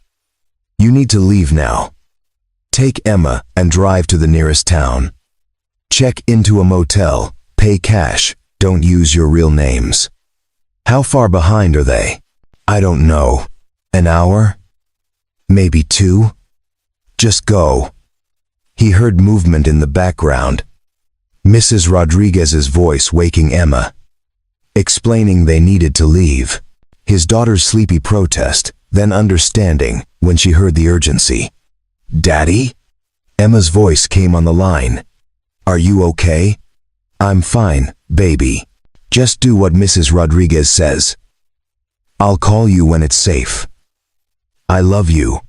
You need to leave now. Take Emma and drive to the nearest town. Check into a motel. Pay cash. Don't use your real names." "How far behind are they?" "I don't know. An hour? Maybe 2? Just go." He heard movement in the background. Mrs. Rodriguez's voice waking Emma, explaining they needed to leave. His daughter's sleepy protest, then understanding when she heard the urgency. "Daddy?" Emma's voice came on the line. "Are you okay?" "I'm fine, baby. Just do what Mrs. Rodriguez says. I'll call you when it's safe. I love you.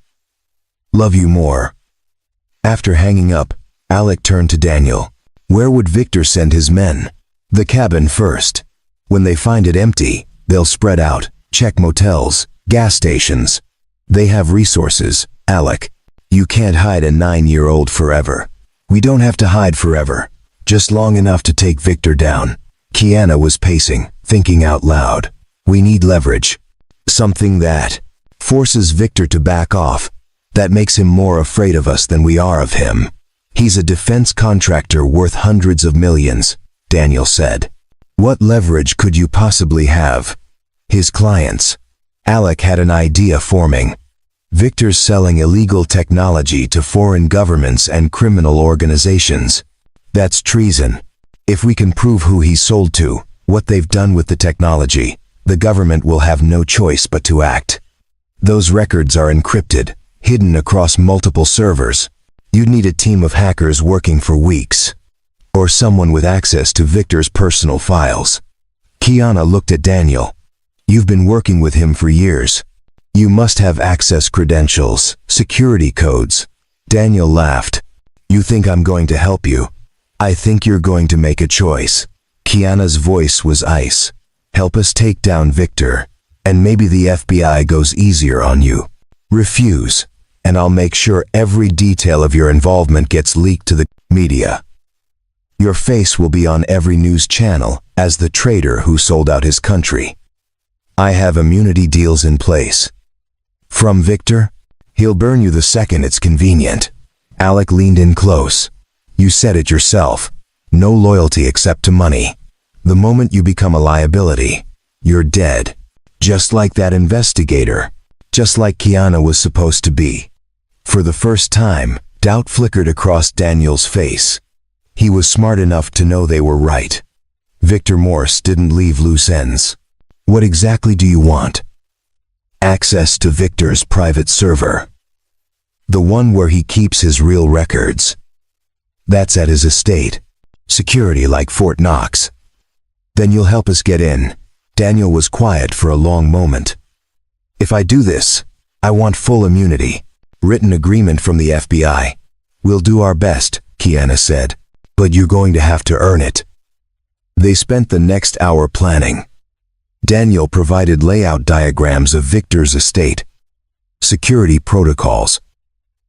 Love you more." After hanging up, Alec turned to Daniel. Where would Victor send his men? The cabin first. When they find it empty, they'll spread out, check motels, gas stations. They have resources, Alec. You can't hide a 9-year-old forever. We don't have to hide forever. Just long enough to take Victor down. Kiana was pacing, thinking out loud. We need leverage. Something that forces Victor to back off. That makes him more afraid of us than we are of him. He's a defense contractor worth hundreds of millions, Daniel said. What leverage could you possibly have? His clients. Alec had an idea forming. Victor's selling illegal technology to foreign governments and criminal organizations. That's treason. If we can prove who he's sold to, what they've done with the technology, the government will have no choice but to act. Those records are encrypted, hidden across multiple servers. You'd need a team of hackers working for weeks. Or someone with access to Victor's personal files. Kiana looked at Daniel. You've been working with him for years. You must have access credentials, security codes. Daniel laughed. You think I'm going to help you? I think you're going to make a choice. Kiana's voice was ice. Help us take down Victor, and maybe the FBI goes easier on you. Refuse, and I'll make sure every detail of your involvement gets leaked to the media. Your face will be on every news channel as the traitor who sold out his country. I have immunity deals in place. From Victor, he'll burn you the second it's convenient. Alec leaned in close. You said it yourself. No loyalty except to money. The moment you become a liability, you're dead. Just like that investigator. Just like Kiana was supposed to be. For the first time, doubt flickered across Daniel's face. He was smart enough to know they were right. Victor Morse didn't leave loose ends. What exactly do you want? Access to Victor's private server. The one where he keeps his real records. That's at his estate. Security like Fort Knox. Then you'll help us get in. Daniel was quiet for a long moment. If I do this, I want full immunity. Written agreement from the FBI. We'll do our best, Kiana said. But you're going to have to earn it. They spent the next hour planning. Daniel provided layout diagrams of Victor's estate, security protocols,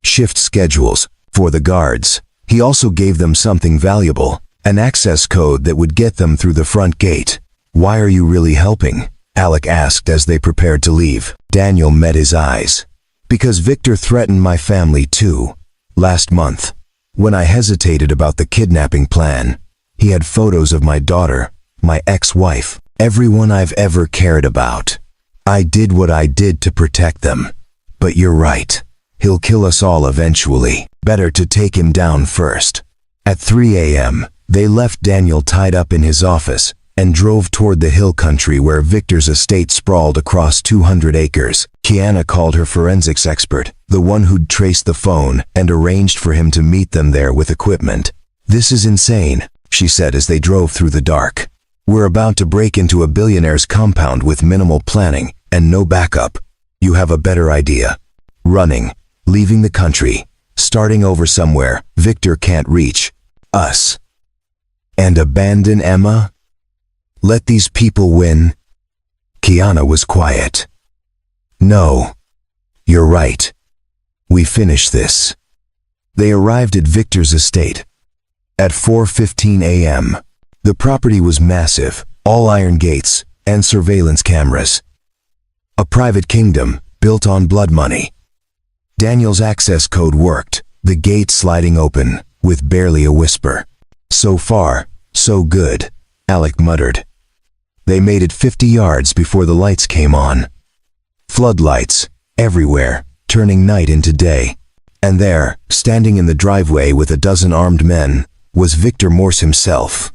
shift schedules for the guards. He also gave them something valuable, an access code that would get them through the front gate. Why are you really helping? Alec asked as they prepared to leave. Daniel met his eyes. Because Victor threatened my family too. Last month, when I hesitated about the kidnapping plan, he had photos of my daughter, my ex-wife, everyone I've ever cared about. I did what I did to protect them. But you're right. He'll kill us all eventually. Better to take him down first. At 3 a.m., they left Daniel tied up in his office and drove toward the hill country where Victor's estate sprawled across 200 acres. Kiana called her forensics expert, the one who'd traced the phone, and arranged for him to meet them there with equipment. This is insane, she said as they drove through the dark. We're about to break into a billionaire's compound with minimal planning and no backup. You have a better idea. Running, leaving the country, starting over somewhere Victor can't reach. Us. And abandon Emma? Let these people win? Kiana was quiet. No. You're right. We finish this. They arrived at Victor's estate. At 4:15 a.m. The property was massive, all iron gates and surveillance cameras. A private kingdom built on blood money. Daniel's access code worked, the gate sliding open with barely a whisper. So far, so good, Alec muttered. They made it 50 yards before the lights came on. Floodlights, everywhere, turning night into day. And there, standing in the driveway with a dozen armed men, was Victor Morse himself.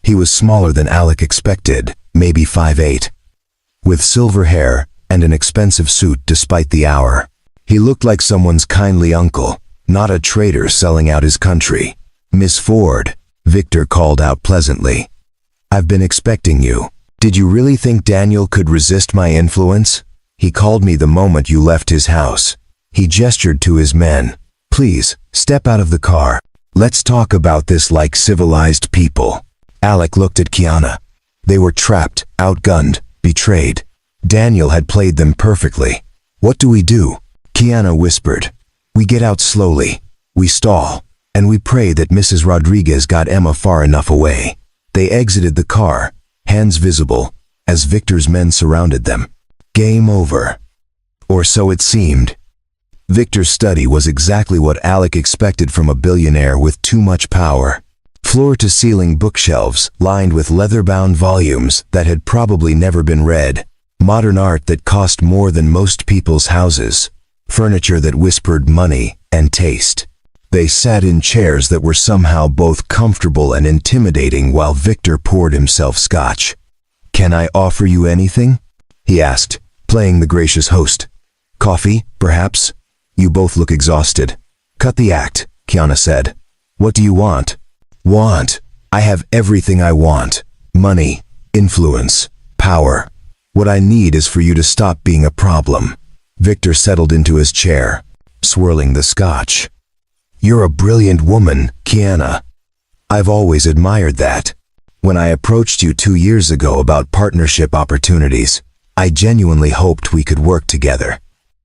He was smaller than Alec expected, maybe 5'8", with silver hair and an expensive suit despite the hour. He looked like someone's kindly uncle, not a traitor selling out his country. Miss Ford, Victor called out pleasantly. I've been expecting you. Did you really think Daniel could resist my influence? He called me the moment you left his house. He gestured to his men. Please, step out of the car. Let's talk about this like civilized people. Alec looked at Kiana. They were trapped, outgunned, betrayed. Daniel had played them perfectly. What do we do? Kiana whispered. We get out slowly. We stall. And we pray that Mrs. Rodriguez got Emma far enough away. They exited the car, hands visible, as Victor's men surrounded them. Game over. Or so it seemed. Victor's study was exactly what Alec expected from a billionaire with too much power. Floor-to-ceiling bookshelves lined with leather-bound volumes that had probably never been read. Modern art that cost more than most people's houses. Furniture that whispered money and taste. They sat in chairs that were somehow both comfortable and intimidating while Victor poured himself scotch. "Can I offer you anything?" he asked, playing the gracious host. "Coffee, perhaps? You both look exhausted." "Cut the act," Kiana said. "What do you want?" "Want? I have everything I want. Money, influence, power. What I need is for you to stop being a problem." Victor settled into his chair, swirling the scotch. "You're a brilliant woman, Kiana. I've always admired that. When I approached you 2 years ago about partnership opportunities, I genuinely hoped we could work together."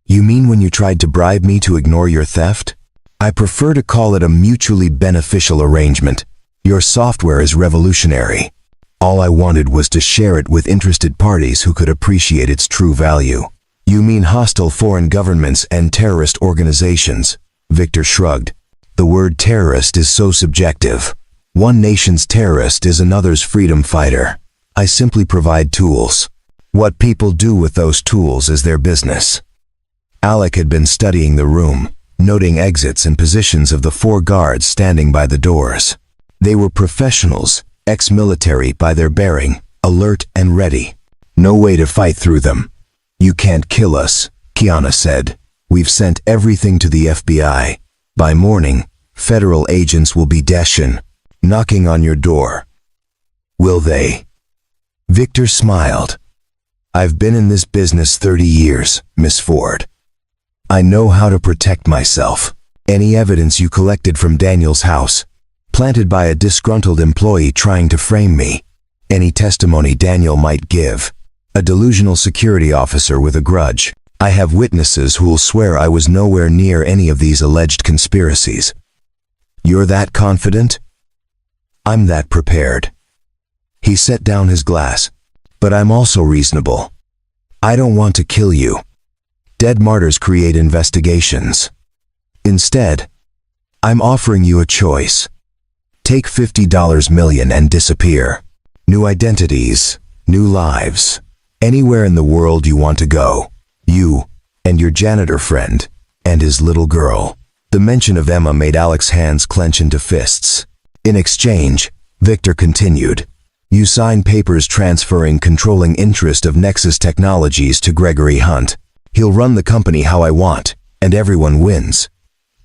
"You mean when you tried to bribe me to ignore your theft?" "I prefer to call it a mutually beneficial arrangement. Your software is revolutionary. All I wanted was to share it with interested parties who could appreciate its true value." "You mean hostile foreign governments and terrorist organizations?" Victor shrugged. "The word terrorist is so subjective. One nation's terrorist is another's freedom fighter. I simply provide tools. What people do with those tools is their business." Alec had been studying the room, noting exits and positions of the 4 guards standing by the doors. They were professionals, ex-military by their bearing, alert and ready. No way to fight through them. "You can't kill us," Kiana said. "We've sent everything to the FBI. By morning, federal agents will be knocking on your door." "Will they?" Victor smiled. "I've been in this business 30 years, Miss Ford. I know how to protect myself. Any evidence you collected from Daniel's house, planted by a disgruntled employee trying to frame me, any testimony Daniel might give, a delusional security officer with a grudge. I have witnesses who'll swear I was nowhere near any of these alleged conspiracies." "You're that confident?" "I'm that prepared." He set down his glass. "But I'm also reasonable. I don't want to kill you. Dead martyrs create investigations. Instead, I'm offering you a choice. Take $50 million and disappear. New identities, new lives. Anywhere in the world you want to go. You and your janitor friend and his little girl." The mention of Emma made Alec's hands clench into fists. In exchange, Victor continued, "You sign papers transferring controlling interest of Nexus Technologies to Gregory Hunt. He'll run the company how I want, and everyone wins.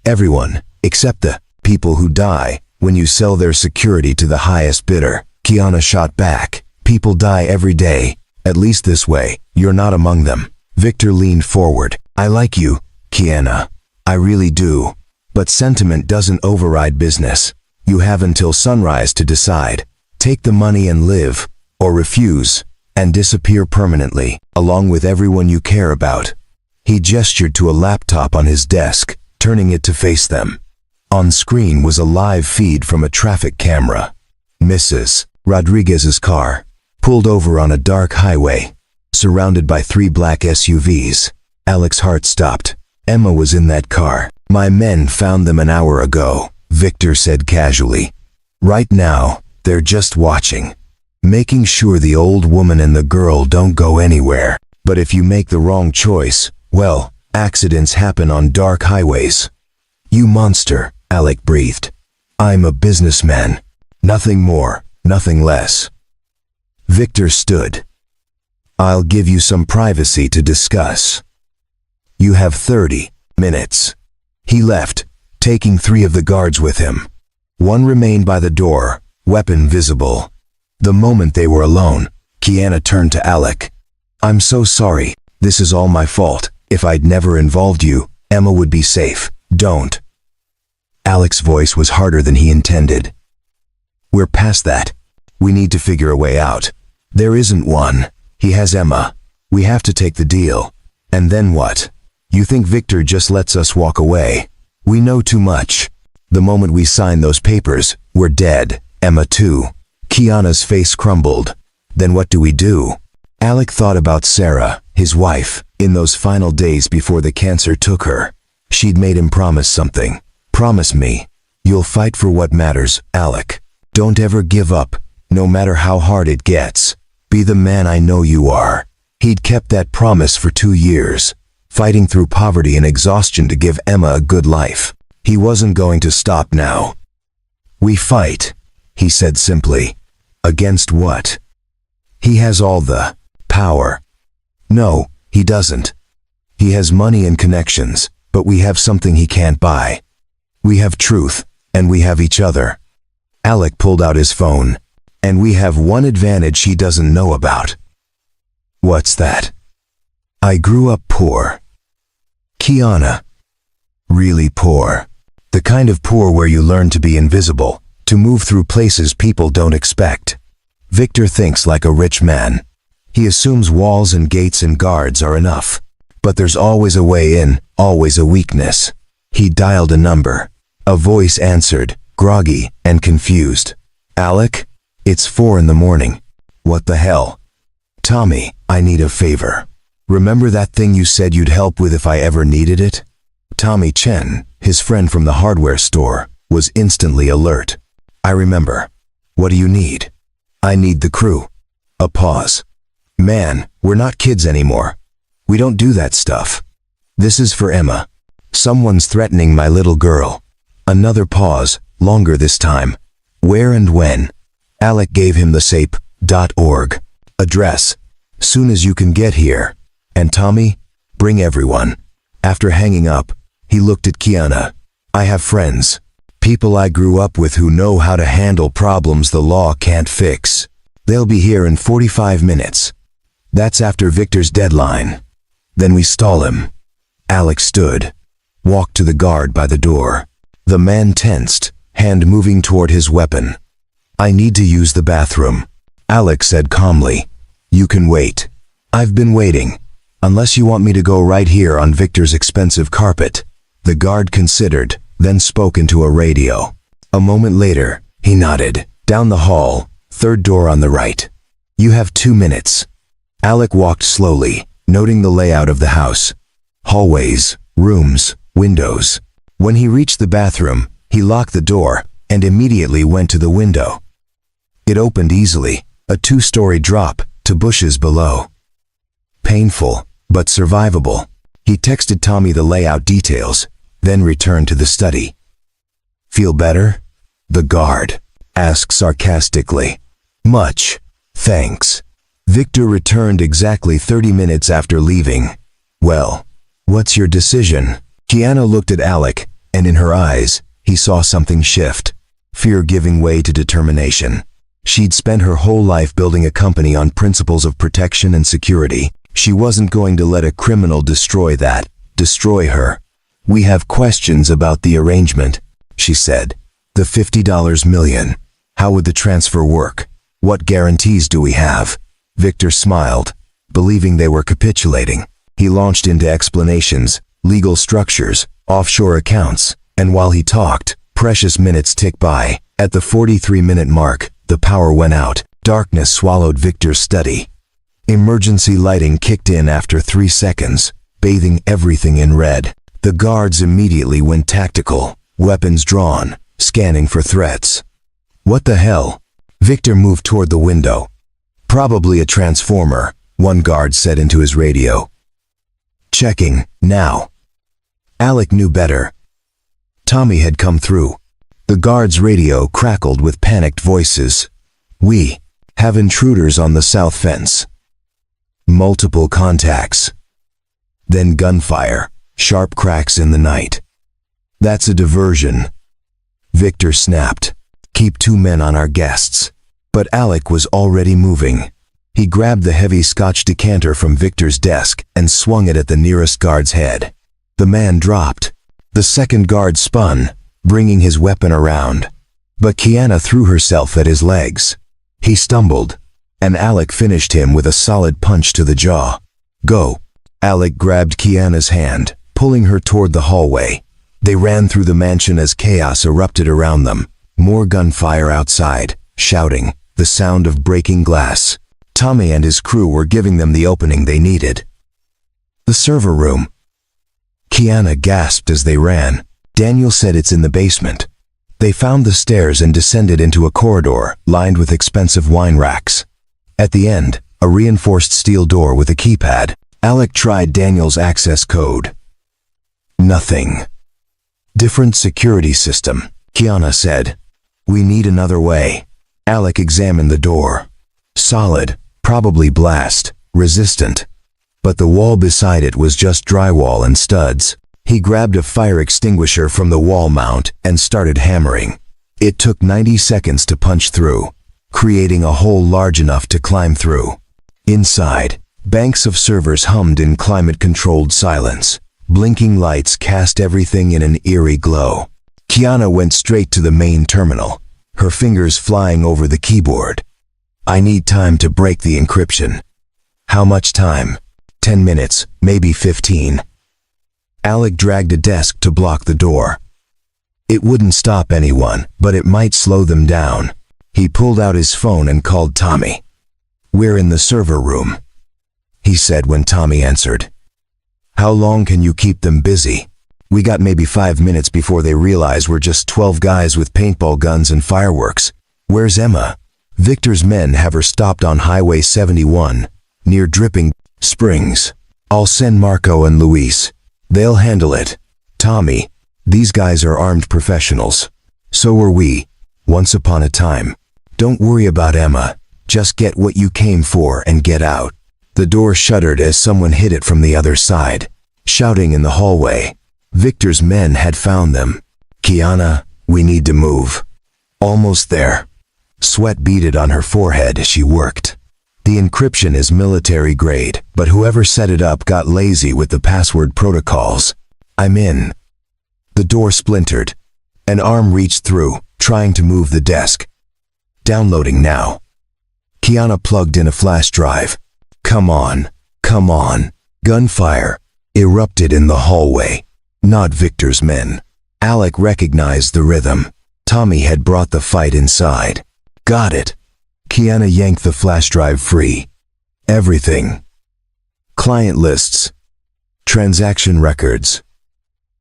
Everyone, except the people who die when you sell their security to the highest bidder." Kiana shot back. "People die every day. At least this way, you're not among them." Victor leaned forward. "I like you, Kiana. I really do. But sentiment doesn't override business. You have until sunrise to decide. Take the money and live, or refuse, and disappear permanently, along with everyone you care about." He gestured to a laptop on his desk, turning it to face them. On screen was a live feed from a traffic camera. Mrs. Rodriguez's car pulled over on a dark highway, surrounded by 3 black SUVs. Alec's heart stopped. Emma was in that car. "My men found them an hour ago," Victor said casually. "Right now, they're just watching, making sure the old woman and the girl don't go anywhere. But if you make the wrong choice, well, accidents happen on dark highways." "You monster," Alec breathed. "I'm a businessman. Nothing more, nothing less." Victor stood. "I'll give you some privacy to discuss. You have 30 minutes. He left, taking 3 of the guards with him. One remained by the door, weapon visible. The moment they were alone, Kiana turned to Alec. "I'm so sorry. This is all my fault. If I'd never involved you, Emma would be safe. Don't." Alec's voice was harder than he intended. We're past that. We need to figure a way out. There isn't one. He has Emma. We have to take the deal. And then what? You think Victor just lets us walk away? We know too much. The moment we sign those papers, we're dead. Emma too. Kiana's face crumbled. Then what do we do? Alec thought about Sarah, his wife, in those final days before the cancer took her. She'd made him promise something. Promise me. You'll fight for what matters, Alec. Don't ever give up, no matter how hard it gets. Be the man I know you are. He'd kept that promise for 2 years, fighting through poverty and exhaustion to give Emma a good life. He wasn't going to stop now. We fight, he said simply. Against what? He has all the power. No, he doesn't. He has money and connections, but we have something he can't buy. We have truth, and we have each other. Alec pulled out his phone. And we have one advantage he doesn't know about. What's that? I grew up poor. Kiana. Really poor. The kind of poor where you learn to be invisible, to move through places people don't expect. Victor thinks like a rich man. He assumes walls and gates and guards are enough. But there's always a way in, always a weakness. He dialed a number. A voice answered, groggy and confused. Alec? It's 4 a.m. What the hell? Tommy, I need a favor. Remember that thing you said you'd help with if I ever needed it? Tommy Chen, his friend from the hardware store, was instantly alert. I remember. What do you need? I need the crew. A pause. Man, we're not kids anymore. We don't do that stuff. This is for Emma. Someone's threatening my little girl. Another pause, longer this time. Where and when? Alec gave him the SAPE.org address. Soon as you can get here. And Tommy, bring everyone. After hanging up, he looked at Kiana. I have friends. People I grew up with who know how to handle problems the law can't fix. They'll be here in 45 minutes. That's after Victor's deadline. Then we stall him. Alec stood, walked to the guard by the door. The man tensed, hand moving toward his weapon. I need to use the bathroom. Alec said calmly. You can wait. I've been waiting. Unless you want me to go right here on Victor's expensive carpet. The guard considered, then spoke into a radio. A moment later, he nodded. Down the hall, 3rd door on the right. You have 2 minutes. Alec walked slowly, noting the layout of the house. Hallways, rooms, windows. When he reached the bathroom, he locked the door and immediately went to the window. It opened easily, a 2-story drop to bushes below. Painful, but survivable. He texted Tommy the layout details, then returned to the study. Feel better? The guard asked sarcastically. Much, thanks. Victor returned exactly 30 minutes after leaving. Well, what's your decision? Kiana looked at Alec, and in her eyes, he saw something shift. Fear giving way to determination. She'd spent her whole life building a company on principles of protection and security. She wasn't going to let a criminal destroy her. We have questions about the arrangement, she said. The $50 million. How would the transfer work? What guarantees do we have? Victor smiled, believing they were capitulating. He launched into explanations, legal structures, offshore accounts, and while he talked, precious minutes ticked by. At the 43-minute mark, the power went out. Darkness swallowed Victor's study. Emergency lighting kicked in after 3 seconds, bathing everything in red. The guards immediately went tactical, weapons drawn, scanning for threats. What the hell? Victor moved toward the window. Probably a transformer, one guard said into his radio. Checking, now. Alec knew better. Tommy had come through. The guard's radio crackled with panicked voices. We have intruders on the south fence. Multiple contacts. Then gunfire, sharp cracks in the night. That's a diversion. Victor snapped. Keep 2 men on our guests. But Alec was already moving. He grabbed the heavy Scotch decanter from Victor's desk and swung it at the nearest guard's head. The man dropped. The second guard spun, bringing his weapon around. But Kiana threw herself at his legs. He stumbled, and Alec finished him with a solid punch to the jaw. "Go." Alec grabbed Kiana's hand, pulling her toward the hallway. They ran through the mansion as chaos erupted around them. More gunfire outside, shouting, the sound of breaking glass. Tommy and his crew were giving them the opening they needed. The server room. Kiana gasped as they ran. Daniel said it's in the basement. They found the stairs and descended into a corridor lined with expensive wine racks. At the end, a reinforced steel door with a keypad. Alec tried Daniel's access code. Nothing. "Different security system," Kiana said. "We need another way." Alec examined the door. Solid, probably blast, resistant. But the wall beside it was just drywall and studs. He grabbed a fire extinguisher from the wall mount and started hammering. It took 90 seconds to punch through, creating a hole large enough to climb through. Inside, banks of servers hummed in climate-controlled silence. Blinking lights cast everything in an eerie glow. Kiana went straight to the main terminal, her fingers flying over the keyboard. "I need time to break the encryption." "How much time?" 10 minutes, maybe 15. Alec dragged a desk to block the door. It wouldn't stop anyone, but it might slow them down. He pulled out his phone and called Tommy. "We're in the server room," he said when Tommy answered. "How long can you keep them busy?" "We got maybe 5 minutes before they realize we're just 12 guys with paintball guns and fireworks." "Where's Emma?" "Victor's men have her stopped on Highway 71, near Dripping Springs. I'll send Marco and Luis. They'll handle it." "Tommy, these guys are armed professionals. So were we, once upon a time. Don't worry about Emma. Just get what you came for and get out." The door shuddered as someone hit it from the other side, shouting in the hallway. Victor's men had found them. "Kiana, we need to move." "Almost there." Sweat beaded on her forehead as she worked. "The encryption is military grade, but whoever set it up got lazy with the password protocols." "I'm in." The door splintered. An arm reached through, trying to move the desk. "Downloading now." Kiana plugged in a flash drive. "Come on, come on." Gunfire erupted in the hallway. Not Victor's men. Alec recognized the rhythm. Tommy had brought the fight inside. "Got it." Kiana yanked the flash drive free. Everything. Client lists. Transaction records.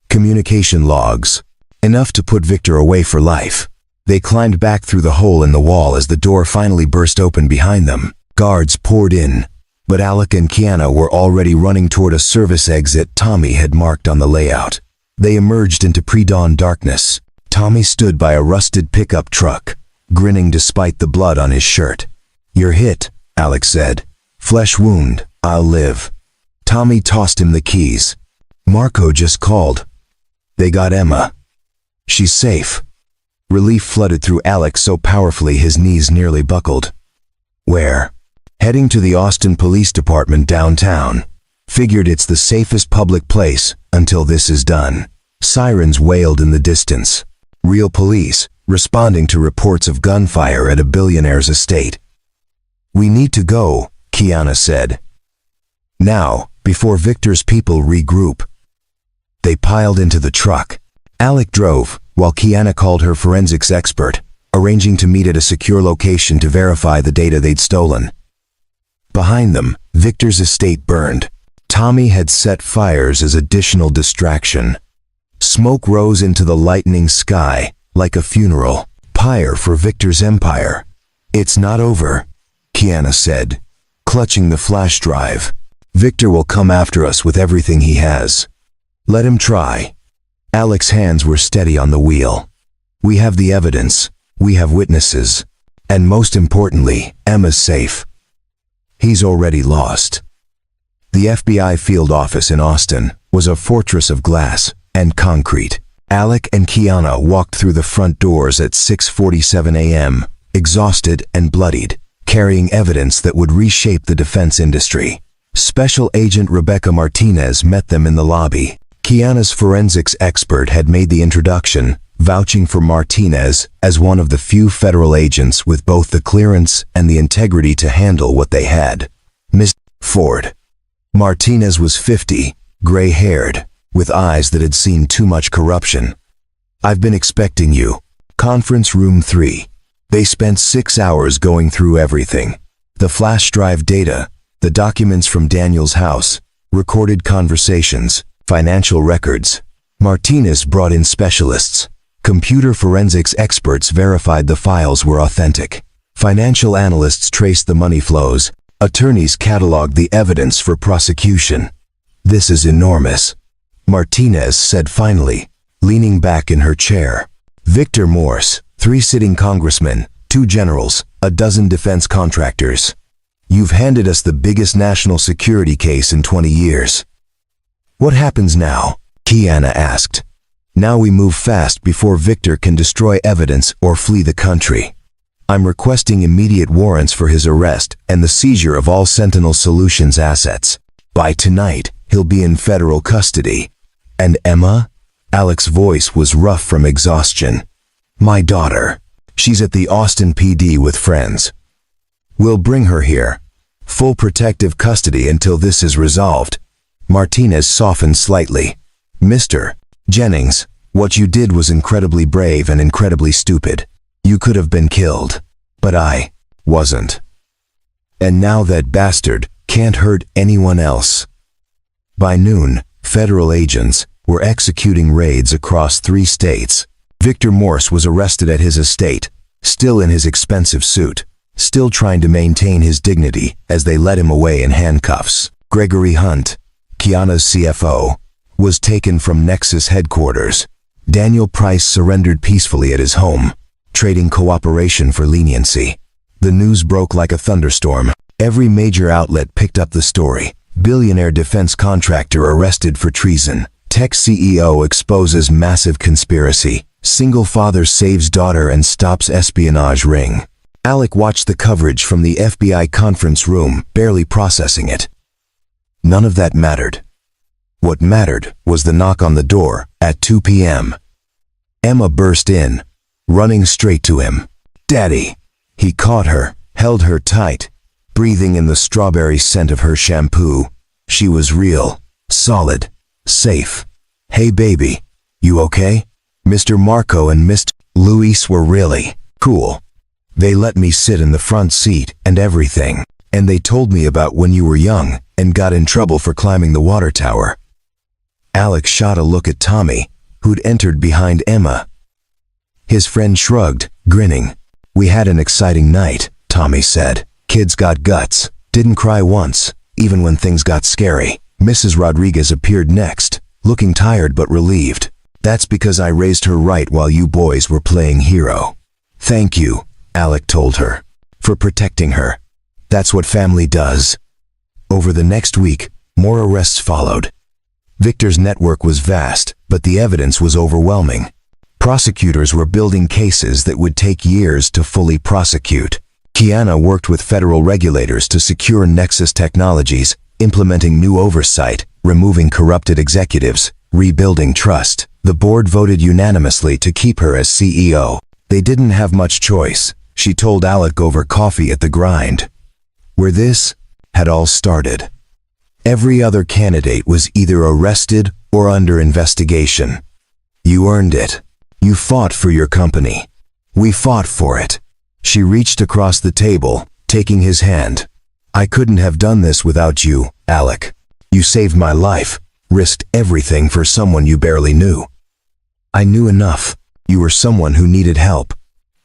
Communication logs. Enough to put Victor away for life. They climbed back through the hole in the wall as the door finally burst open behind them. Guards poured in, but Alec and Kiana were already running toward a service exit Tommy had marked on the layout. They emerged into pre-dawn darkness. Tommy stood by a rusted pickup truck, grinning despite the blood on his shirt. "You're hit," Alec said. "Flesh wound, I'll live." Tommy tossed him the keys. "Marco just called. They got Emma. She's safe." Relief flooded through Alec so powerfully his knees nearly buckled. "Where?" "Heading to the Austin Police Department downtown. Figured it's the safest public place until this is done." Sirens wailed in the distance. Real police, responding to reports of gunfire at a billionaire's estate. "We need to go," Kiana said. "Now, before Victor's people regroup." They piled into the truck. Alec drove, while Kiana called her forensics expert, arranging to meet at a secure location to verify the data they'd stolen. Behind them, Victor's estate burned. Tommy had set fires as additional distraction. Smoke rose into the lightening sky, like a funeral pyre for Victor's empire. "It's not over," Kiana said, clutching the flash drive. "Victor will come after us with everything he has. Let him try." Alec's hands were steady on the wheel. "We have the evidence, we have witnesses, and most importantly, Emma's safe. He's already lost." The FBI field office in Austin was a fortress of glass and concrete. Alec and Kiana walked through the front doors at 6:47 a.m., exhausted and bloodied, carrying evidence that would reshape the defense industry. Special Agent Rebecca Martinez met them in the lobby. Kiana's forensics expert had made the introduction, vouching for Martinez as one of the few federal agents with both the clearance and the integrity to handle what they had. Mr. Ford. Martinez was 50, gray-haired, with eyes that had seen too much corruption. I've been expecting you. Conference room 3. They spent 6 hours going through everything. The flash drive data, the documents from Daniel's house, recorded conversations, financial records. Martinez brought in specialists. Computer forensics experts verified the files were authentic. Financial analysts traced the money flows. Attorneys cataloged the evidence for prosecution. This is enormous, Martinez said finally, leaning back in her chair. Victor Morse, 3 sitting congressmen, 2 generals, a dozen defense contractors. You've handed us the biggest national security case in 20 years. What happens now? Kiana asked. Now we move fast before Victor can destroy evidence or flee the country. I'm requesting immediate warrants for his arrest and the seizure of all Sentinel Solutions assets. By tonight, he'll be in federal custody. And Emma? Alec's voice was rough from exhaustion. My daughter. She's at the Austin PD with friends. We'll bring her here. Full protective custody until this is resolved. Martinez softened slightly. Mr. Jennings, what you did was incredibly brave and incredibly stupid. You could have been killed. But I wasn't. And now that bastard can't hurt anyone else. By noon, federal agents were executing raids across 3 states. Victor Morse was arrested at his estate, still in his expensive suit, still trying to maintain his dignity as they led him away in handcuffs. Gregory Hunt, Kiana's CFO, was taken from Nexus headquarters. Daniel Price surrendered peacefully at his home, trading cooperation for leniency. The news broke like a thunderstorm. Every major outlet picked up the story. Billionaire defense contractor arrested for treason. Tech CEO exposes massive conspiracy. Single father saves daughter and stops espionage ring. Alec watched the coverage from the FBI conference room, barely processing it. None of that mattered. What mattered was the knock on the door at 2 p.m. Emma burst in, running straight to him. Daddy! He caught her, held her tight, breathing in the strawberry scent of her shampoo. She was real, solid, safe. Hey baby, you okay? Mr. Marco and Mr. Luis were really cool. They let me sit in the front seat and everything. And they told me about when you were young and got in trouble for climbing the water tower. Alec shot a look at Tommy, who'd entered behind Emma. His friend shrugged, grinning. We had an exciting night, Tommy said. Kids got guts, didn't cry once, even when things got scary. Mrs. Rodriguez appeared next, looking tired but relieved. That's because I raised her right while you boys were playing hero. Thank you, Alec told her, for protecting her. That's what family does. Over the next week, more arrests followed. Victor's network was vast, but the evidence was overwhelming. Prosecutors were building cases that would take years to fully prosecute. Kiana worked with federal regulators to secure Nexus technologies, implementing new oversight, removing corrupted executives, rebuilding trust. The board voted unanimously to keep her as CEO. They didn't have much choice, she told Alec over coffee at the Grind, where this had all started. Every other candidate was either arrested or under investigation. You earned it. You fought for your company. We fought for it. She reached across the table, taking his hand. I couldn't have done this without you, Alec. You saved my life, risked everything for someone you barely knew. I knew enough. You were someone who needed help.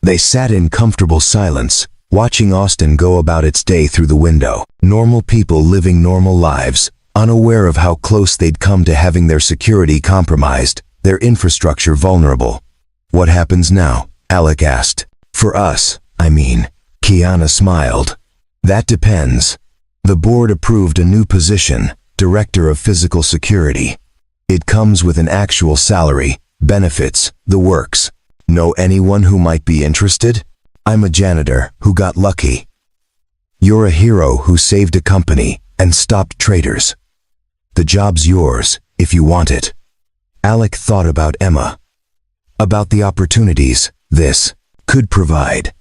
They sat in comfortable silence, watching Austin go about its day through the window. Normal people living normal lives, unaware of how close they'd come to having their security compromised, their infrastructure vulnerable. What happens now? Alec asked. For us, I mean. Kiana smiled. That depends. The board approved a new position, Director of Physical Security. It comes with an actual salary, benefits, the works. Know anyone who might be interested? I'm a janitor who got lucky. You're a hero who saved a company and stopped traitors. The job's yours, if you want it. Alec thought about Emma. About the opportunities this could provide.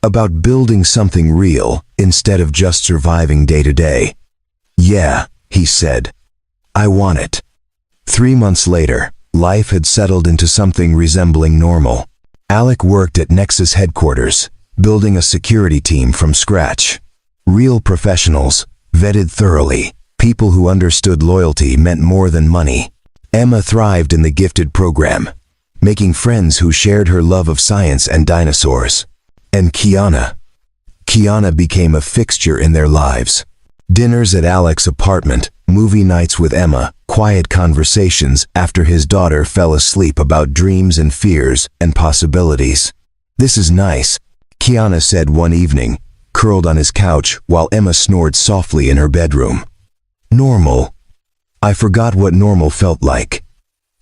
About building something real instead of just surviving day to day. Yeah, he said. I want it. 3 months later, life had settled into something resembling normal. Alec worked at Nexus headquarters, building a security team from scratch. Real professionals, vetted thoroughly, people who understood loyalty meant more than money. Emma thrived in the gifted program, making friends who shared her love of science and dinosaurs. And Kiana became a fixture in their lives. Dinners at Alec's apartment, movie nights with Emma, quiet conversations after his daughter fell asleep about dreams and fears and possibilities. This is nice, Kiana said one evening, curled on his couch while Emma snored softly in her bedroom. Normal. I forgot what normal felt like.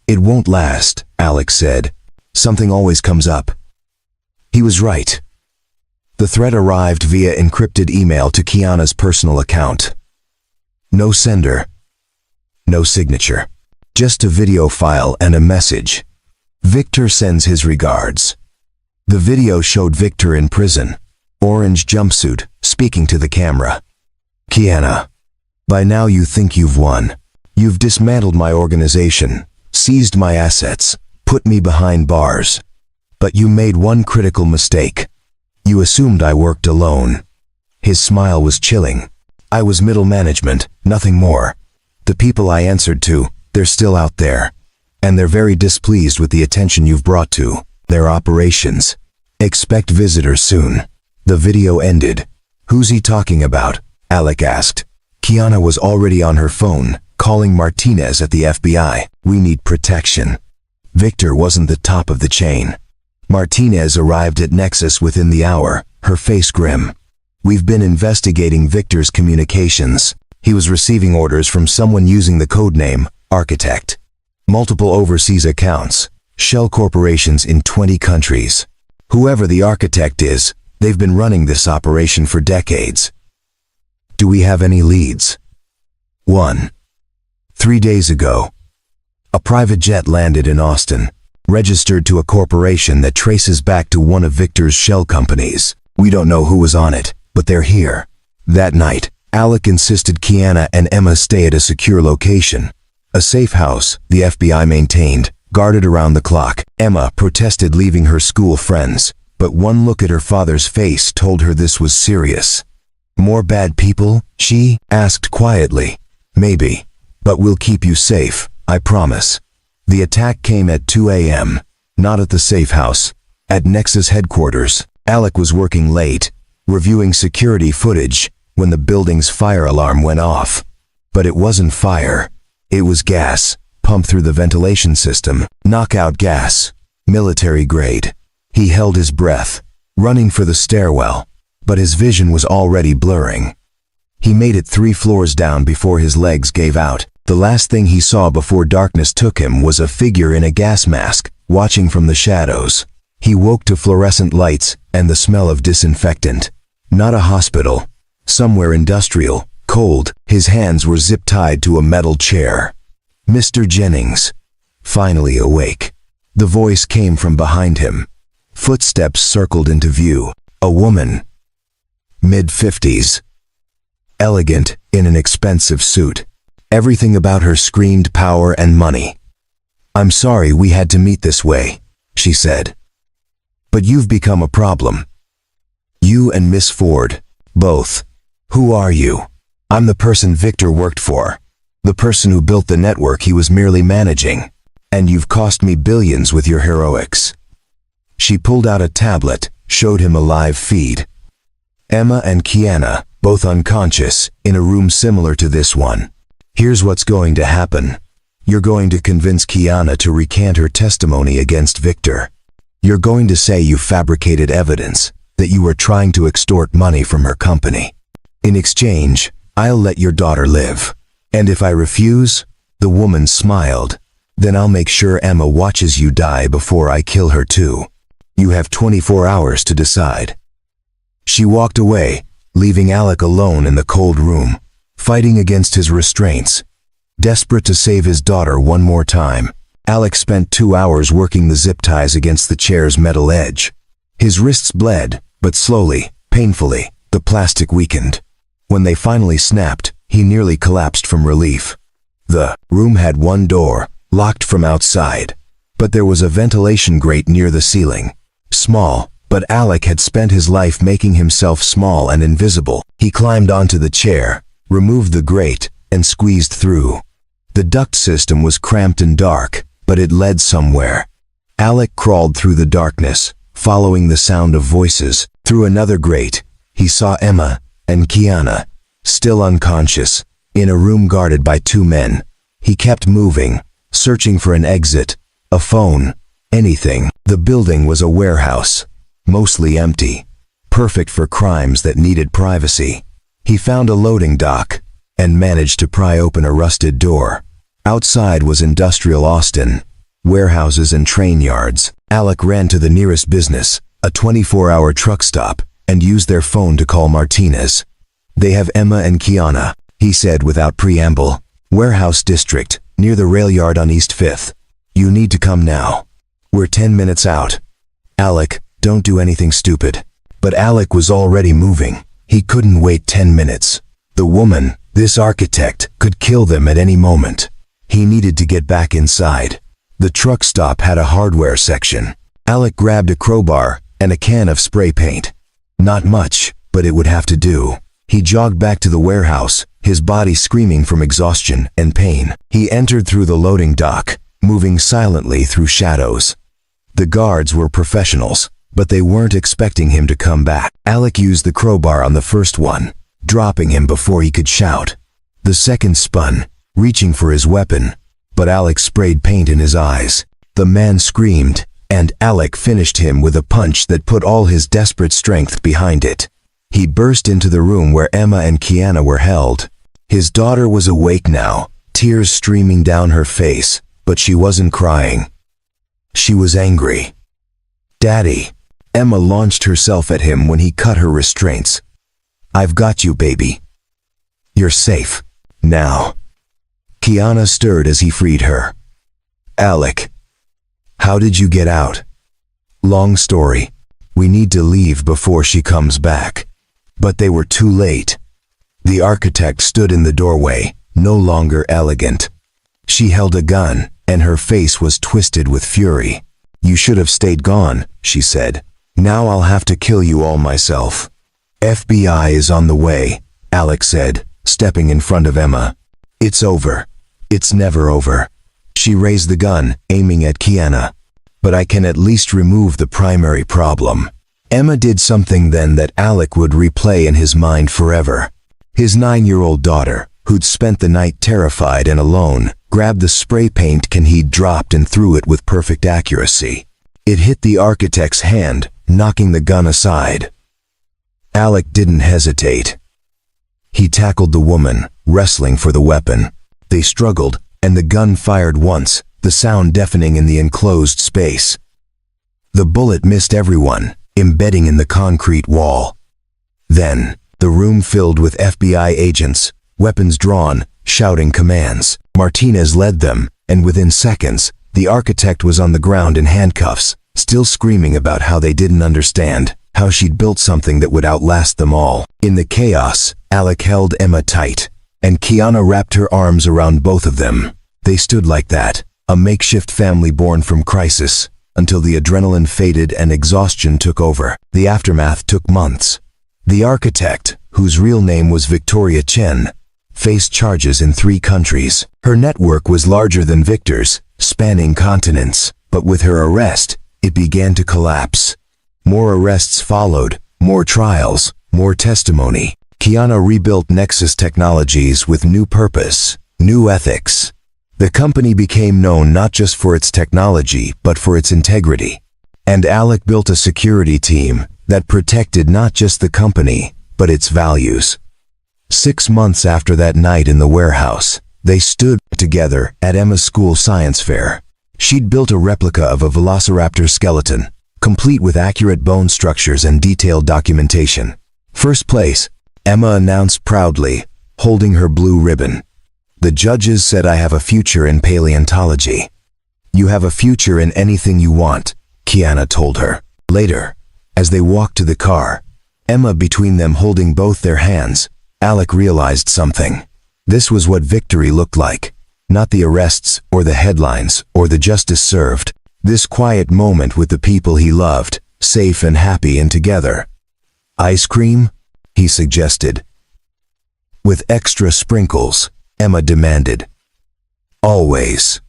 It won't last, Alec said. Something always comes up. He was right. The threat arrived via encrypted email to Kiana's personal account. No sender. No signature. Just a video file and a message. Victor sends his regards. The video showed Victor in prison, orange jumpsuit, speaking to the camera. Kiana, by now you think you've won. You've dismantled my organization, seized my assets, put me behind bars. But you made one critical mistake. You assumed I worked alone. His smile was chilling. I was middle management, nothing more. The people I answered to, they're still out there. And they're very displeased with the attention you've brought to their operations. Expect visitors soon. The video ended. Who's he talking about? Alec asked. Kiana was already on her phone, calling Martinez at the FBI. We need protection. Victor wasn't the top of the chain. Martinez arrived at Nexus within the hour, her face grim. We've been investigating Victor's communications. He was receiving orders from someone using the codename Architect. Multiple overseas accounts, shell corporations in 20 countries. Whoever the architect is, they've been running this operation for decades. Do we have any leads? 1. 3 days ago, a private jet landed in Austin, registered to a corporation that traces back to one of Victor's shell companies. We don't know who was on it, but they're here. That night, Alec insisted Kiana and Emma stay at a secure location. A safe house, the FBI maintained, guarded around the clock. Emma protested leaving her school friends, but one look at her father's face told her this was serious. More bad people? She asked quietly. Maybe, but we'll keep you safe, I promise. The attack came at 2 a.m., not at the safe house, at Nexus headquarters. Alec was working late, reviewing security footage, when the building's fire alarm went off. But it wasn't fire. It was gas, pumped through the ventilation system, knockout gas, military grade. He held his breath, running for the stairwell, but his vision was already blurring. He made it 3 floors down before his legs gave out. The last thing he saw before darkness took him was a figure in a gas mask, watching from the shadows. He woke to fluorescent lights and the smell of disinfectant. Not a hospital. Somewhere industrial, cold. His hands were zip-tied to a metal chair. Mr. Jennings. Finally awake. The voice came from behind him. Footsteps circled into view. A woman. Mid-50s. Elegant, in an expensive suit. Everything about her screamed power and money. I'm sorry we had to meet this way, she said. But you've become a problem. You and Miss Ford, both. Who are you? I'm the person Victor worked for. The person who built the network he was merely managing. And you've cost me billions with your heroics. She pulled out a tablet, showed him a live feed. Emma and Kiana, both unconscious, in a room similar to this one. Here's what's going to happen. You're going to convince Kiana to recant her testimony against Victor. You're going to say you fabricated evidence, that you were trying to extort money from her company. In exchange, I'll let your daughter live. And if I refuse, the woman smiled, then I'll make sure Emma watches you die before I kill her too. You have 24 hours to decide. She walked away, leaving Alec alone in the cold room, fighting against his restraints, desperate to save his daughter one more time. Alec spent 2 hours working the zip ties against the chair's metal edge. His wrists bled, but slowly, painfully, the plastic weakened. When they finally snapped, he nearly collapsed from relief. The room had one door, locked from outside, but there was a ventilation grate near the ceiling. Small, but Alec had spent his life making himself small and invisible. He climbed onto the chair, removed the grate, and squeezed through. The duct system was cramped and dark, but it led somewhere. Alec crawled through the darkness, following the sound of voices. Through another grate, he saw Emma and Kiana, still unconscious, in a room guarded by 2 men. He kept moving, searching for an exit, a phone, anything. The building was a warehouse, mostly empty, perfect for crimes that needed privacy. He found a loading dock and managed to pry open a rusted door. Outside was industrial Austin, warehouses and train yards. Alec ran to the nearest business, a 24-hour truck stop, and used their phone to call Martinez. "They have Emma and Kiana," he said without preamble. "Warehouse district, near the rail yard on East 5th. You need to come now. We're 10 minutes out." "Alec, don't do anything stupid." But Alec was already moving. He couldn't wait 10 minutes. The woman, this architect, could kill them at any moment. He needed to get back inside. The truck stop had a hardware section. Alec grabbed a crowbar and a can of spray paint. Not much, but it would have to do. He jogged back to the warehouse, his body screaming from exhaustion and pain. He entered through the loading dock, moving silently through shadows. The guards were professionals, but they weren't expecting him to come back. Alec used the crowbar on the first one, dropping him before he could shout. The second spun, reaching for his weapon, but Alec sprayed paint in his eyes. The man screamed, and Alec finished him with a punch that put all his desperate strength behind it. He burst into the room where Emma and Kiana were held. His daughter was awake now, tears streaming down her face, but she wasn't crying. She was angry. "Daddy." Emma launched herself at him when he cut her restraints. "I've got you, baby. You're safe. Now." Kiana stirred as he freed her. "Alec, how did you get out?" "Long story. We need to leave before she comes back." But they were too late. The architect stood in the doorway, no longer elegant. She held a gun, and her face was twisted with fury. "You should have stayed gone," she said. "Now I'll have to kill you all myself." "FBI is on the way," Alec said, stepping in front of Emma. "It's over. It's never over." She raised the gun, aiming at Kiana. "But I can at least remove the primary problem." Emma did something then that Alec would replay in his mind forever. His 9-year-old daughter, who'd spent the night terrified and alone, grabbed the spray paint can he'd dropped and threw it with perfect accuracy. It hit the architect's hand, knocking the gun aside. Alec didn't hesitate. He tackled the woman, wrestling for the weapon. They struggled, and the gun fired once, the sound deafening in the enclosed space. The bullet missed everyone, embedding in the concrete wall. Then, the room filled with FBI agents, weapons drawn, shouting commands. Martinez led them, and within seconds, the architect was on the ground in handcuffs, still screaming about how they didn't understand, how she'd built something that would outlast them all. In the chaos, Alec held Emma tight, and Kiana wrapped her arms around both of them. They stood like that, a makeshift family born from crisis, until the adrenaline faded and exhaustion took over. The aftermath took months. The architect, whose real name was Victoria Chen, faced charges in 3 countries. Her network was larger than Victor's, spanning continents, but with her arrest, it began to collapse. More arrests followed, more trials, more testimony. Kiana rebuilt Nexus Technologies with new purpose, new ethics. The company became known not just for its technology, but for its integrity. And Alec built a security team that protected not just the company, but its values. 6 months after that night in the warehouse, they stood together at Emma's school science fair. She'd built a replica of a velociraptor skeleton, complete with accurate bone structures and detailed documentation. "First place," Emma announced proudly, holding her blue ribbon. "The judges said I have a future in paleontology." You have a future in anything you want, Kiana told her. Later, as they walked to the car, Emma between them holding both their hands, Alec realized something. This was what victory looked like. Not the arrests, or the headlines, or the justice served. This quiet moment with the people he loved, safe and happy and together. Ice cream? He suggested. With extra sprinkles, Emma demanded. Always.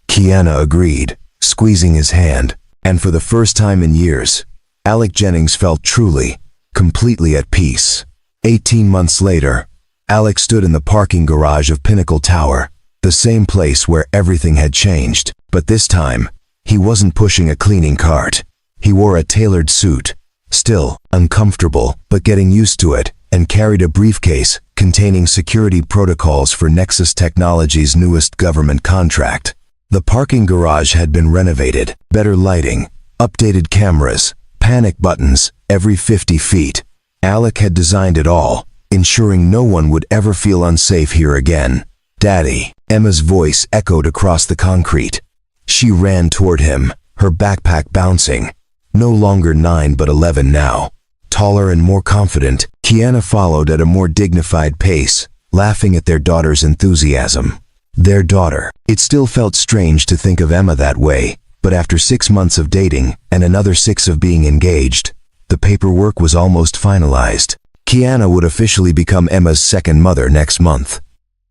Kiana agreed, squeezing his hand, and for the first time in years, Alec Jennings felt truly, completely at peace. 18 months later, Alec stood in the parking garage of Pinnacle Tower, the same place where everything had changed, but this time, he wasn't pushing a cleaning cart. He wore a tailored suit, still uncomfortable, but getting used to it, and carried a briefcase containing security protocols for Nexus Technologies' newest government contract. The parking garage had been renovated, better lighting, updated cameras, panic buttons every 50 feet. Alec had designed it all, ensuring no one would ever feel unsafe here again. Daddy, Emma's voice echoed across the concrete. She ran toward him, her backpack bouncing. No longer 9 but 11 now. Taller and more confident, Kiana followed at a more dignified pace, laughing at their daughter's enthusiasm. Their daughter. It still felt strange to think of Emma that way, but after 6 months of dating, and another 6 of being engaged, the paperwork was almost finalized. Kiana would officially become Emma's second mother next month.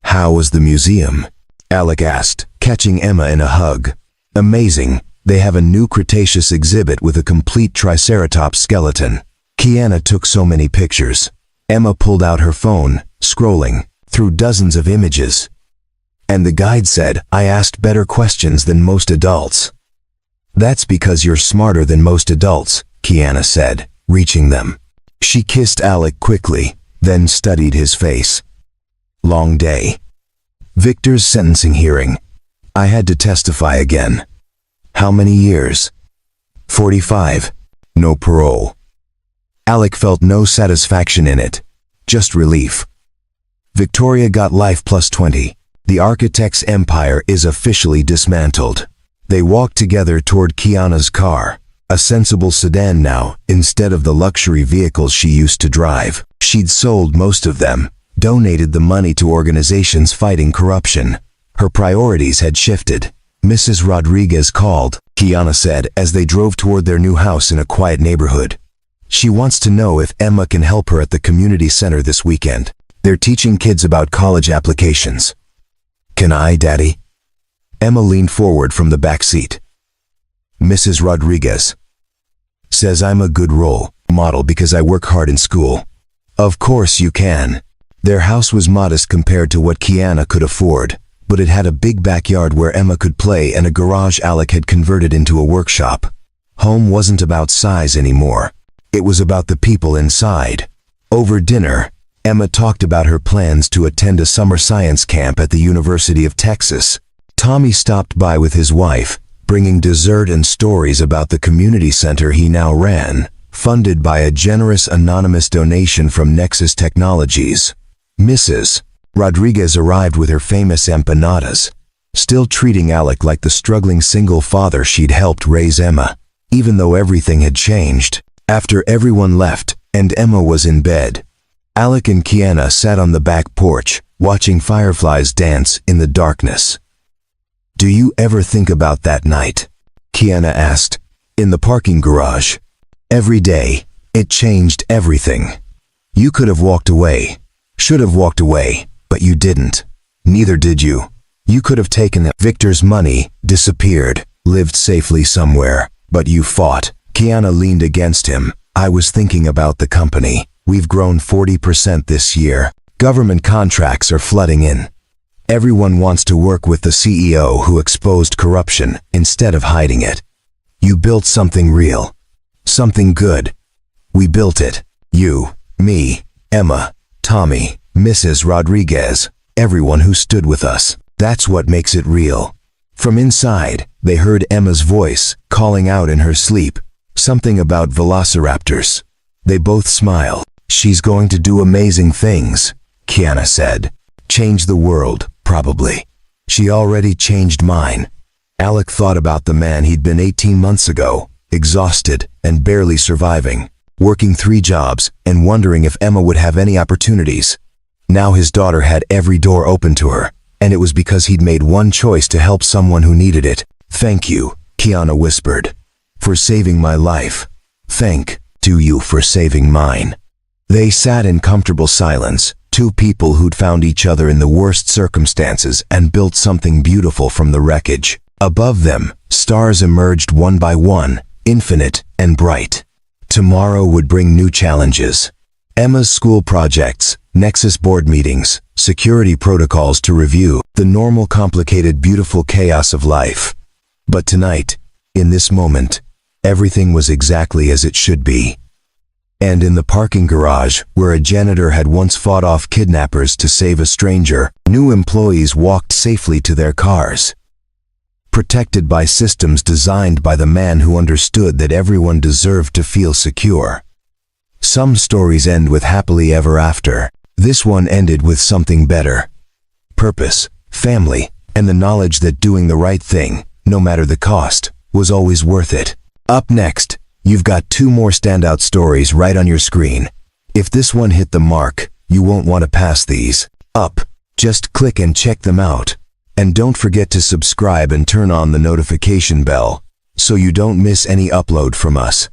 How was the museum? Alec asked, catching Emma in a hug. Amazing, they have a new Cretaceous exhibit with a complete Triceratops skeleton. Kiana took so many pictures. Emma pulled out her phone, scrolling through dozens of images. And the guide said, I asked better questions than most adults. That's because you're smarter than most adults, Kiana said, reaching them. She kissed Alec quickly, then studied his face. Long day. Victor's sentencing hearing. I had to testify again. How many years? 45. No parole. Alec felt no satisfaction in it, just relief. Victoria got life plus 20. The architect's empire is officially dismantled. They walked together toward Kiana's car, a sensible sedan now, instead of the luxury vehicles she used to drive. She'd sold most of them, donated the money to organizations fighting corruption. Her priorities had shifted. Mrs. Rodriguez called, Kiana said as they drove toward their new house in a quiet neighborhood. She wants to know if Emma can help her at the community center this weekend. They're teaching kids about college applications. Can I, Daddy? Emma leaned forward from the back seat. Mrs. Rodriguez says I'm a good role model because I work hard in school. Of course you can. Their house was modest compared to what Kiana could afford, but it had a big backyard where Emma could play and a garage Alec had converted into a workshop. Home wasn't about size anymore. It was about the people inside. Over dinner, Emma talked about her plans to attend a summer science camp at the University of Texas. Tommy stopped by with his wife, bringing dessert and stories about the community center he now ran, funded by a generous anonymous donation from Nexus Technologies. Mrs. Rodriguez arrived with her famous empanadas, still treating Alec like the struggling single father she'd helped raise Emma, even though everything had changed. After everyone left, and Emma was in bed, Alec and Kiana sat on the back porch, watching fireflies dance in the darkness. Do you ever think about that night? Kiana asked. In the parking garage. Every day, it changed everything. You could have walked away, should have walked away, but you didn't. Neither did you. You could have taken Victor's money, disappeared, lived safely somewhere, but you fought. Kiana leaned against him. I was thinking about the company. We've grown 40% this year. Government contracts are flooding in. Everyone wants to work with the CEO who exposed corruption instead of hiding it. You built something real. Something good. We built it. You, me, Emma, Tommy, Mrs. Rodriguez, everyone who stood with us. That's what makes it real. From inside, they heard Emma's voice calling out in her sleep, something about velociraptors. They both smiled. She's going to do amazing things, Kiana said. Change the world, probably. She already changed mine. Alec thought about the man he'd been 18 months ago, exhausted and barely surviving, working 3 jobs and wondering if Emma would have any opportunities. Now his daughter had every door open to her, and it was because he'd made one choice to help someone who needed it. "Thank you," Kiana whispered, "for saving my life. Thank you for saving mine." They sat in comfortable silence, 2 people who'd found each other in the worst circumstances and built something beautiful from the wreckage. Above them, stars emerged one by one, infinite and bright. Tomorrow would bring new challenges. Emma's school projects, Nexus board meetings, security protocols to review, the normal complicated beautiful chaos of life. But tonight, in this moment, everything was exactly as it should be. And in the parking garage, where a janitor had once fought off kidnappers to save a stranger, new employees walked safely to their cars, protected by systems designed by the man who understood that everyone deserved to feel secure. Some stories end with happily ever after. This one ended with something better. Purpose, family, and the knowledge that doing the right thing, no matter the cost, was always worth it. Up next, you've got 2 more standout stories right on your screen. If this one hit the mark, you won't want to pass these up. Just click and check them out. And don't forget to subscribe and turn on the notification bell, so you don't miss any upload from us.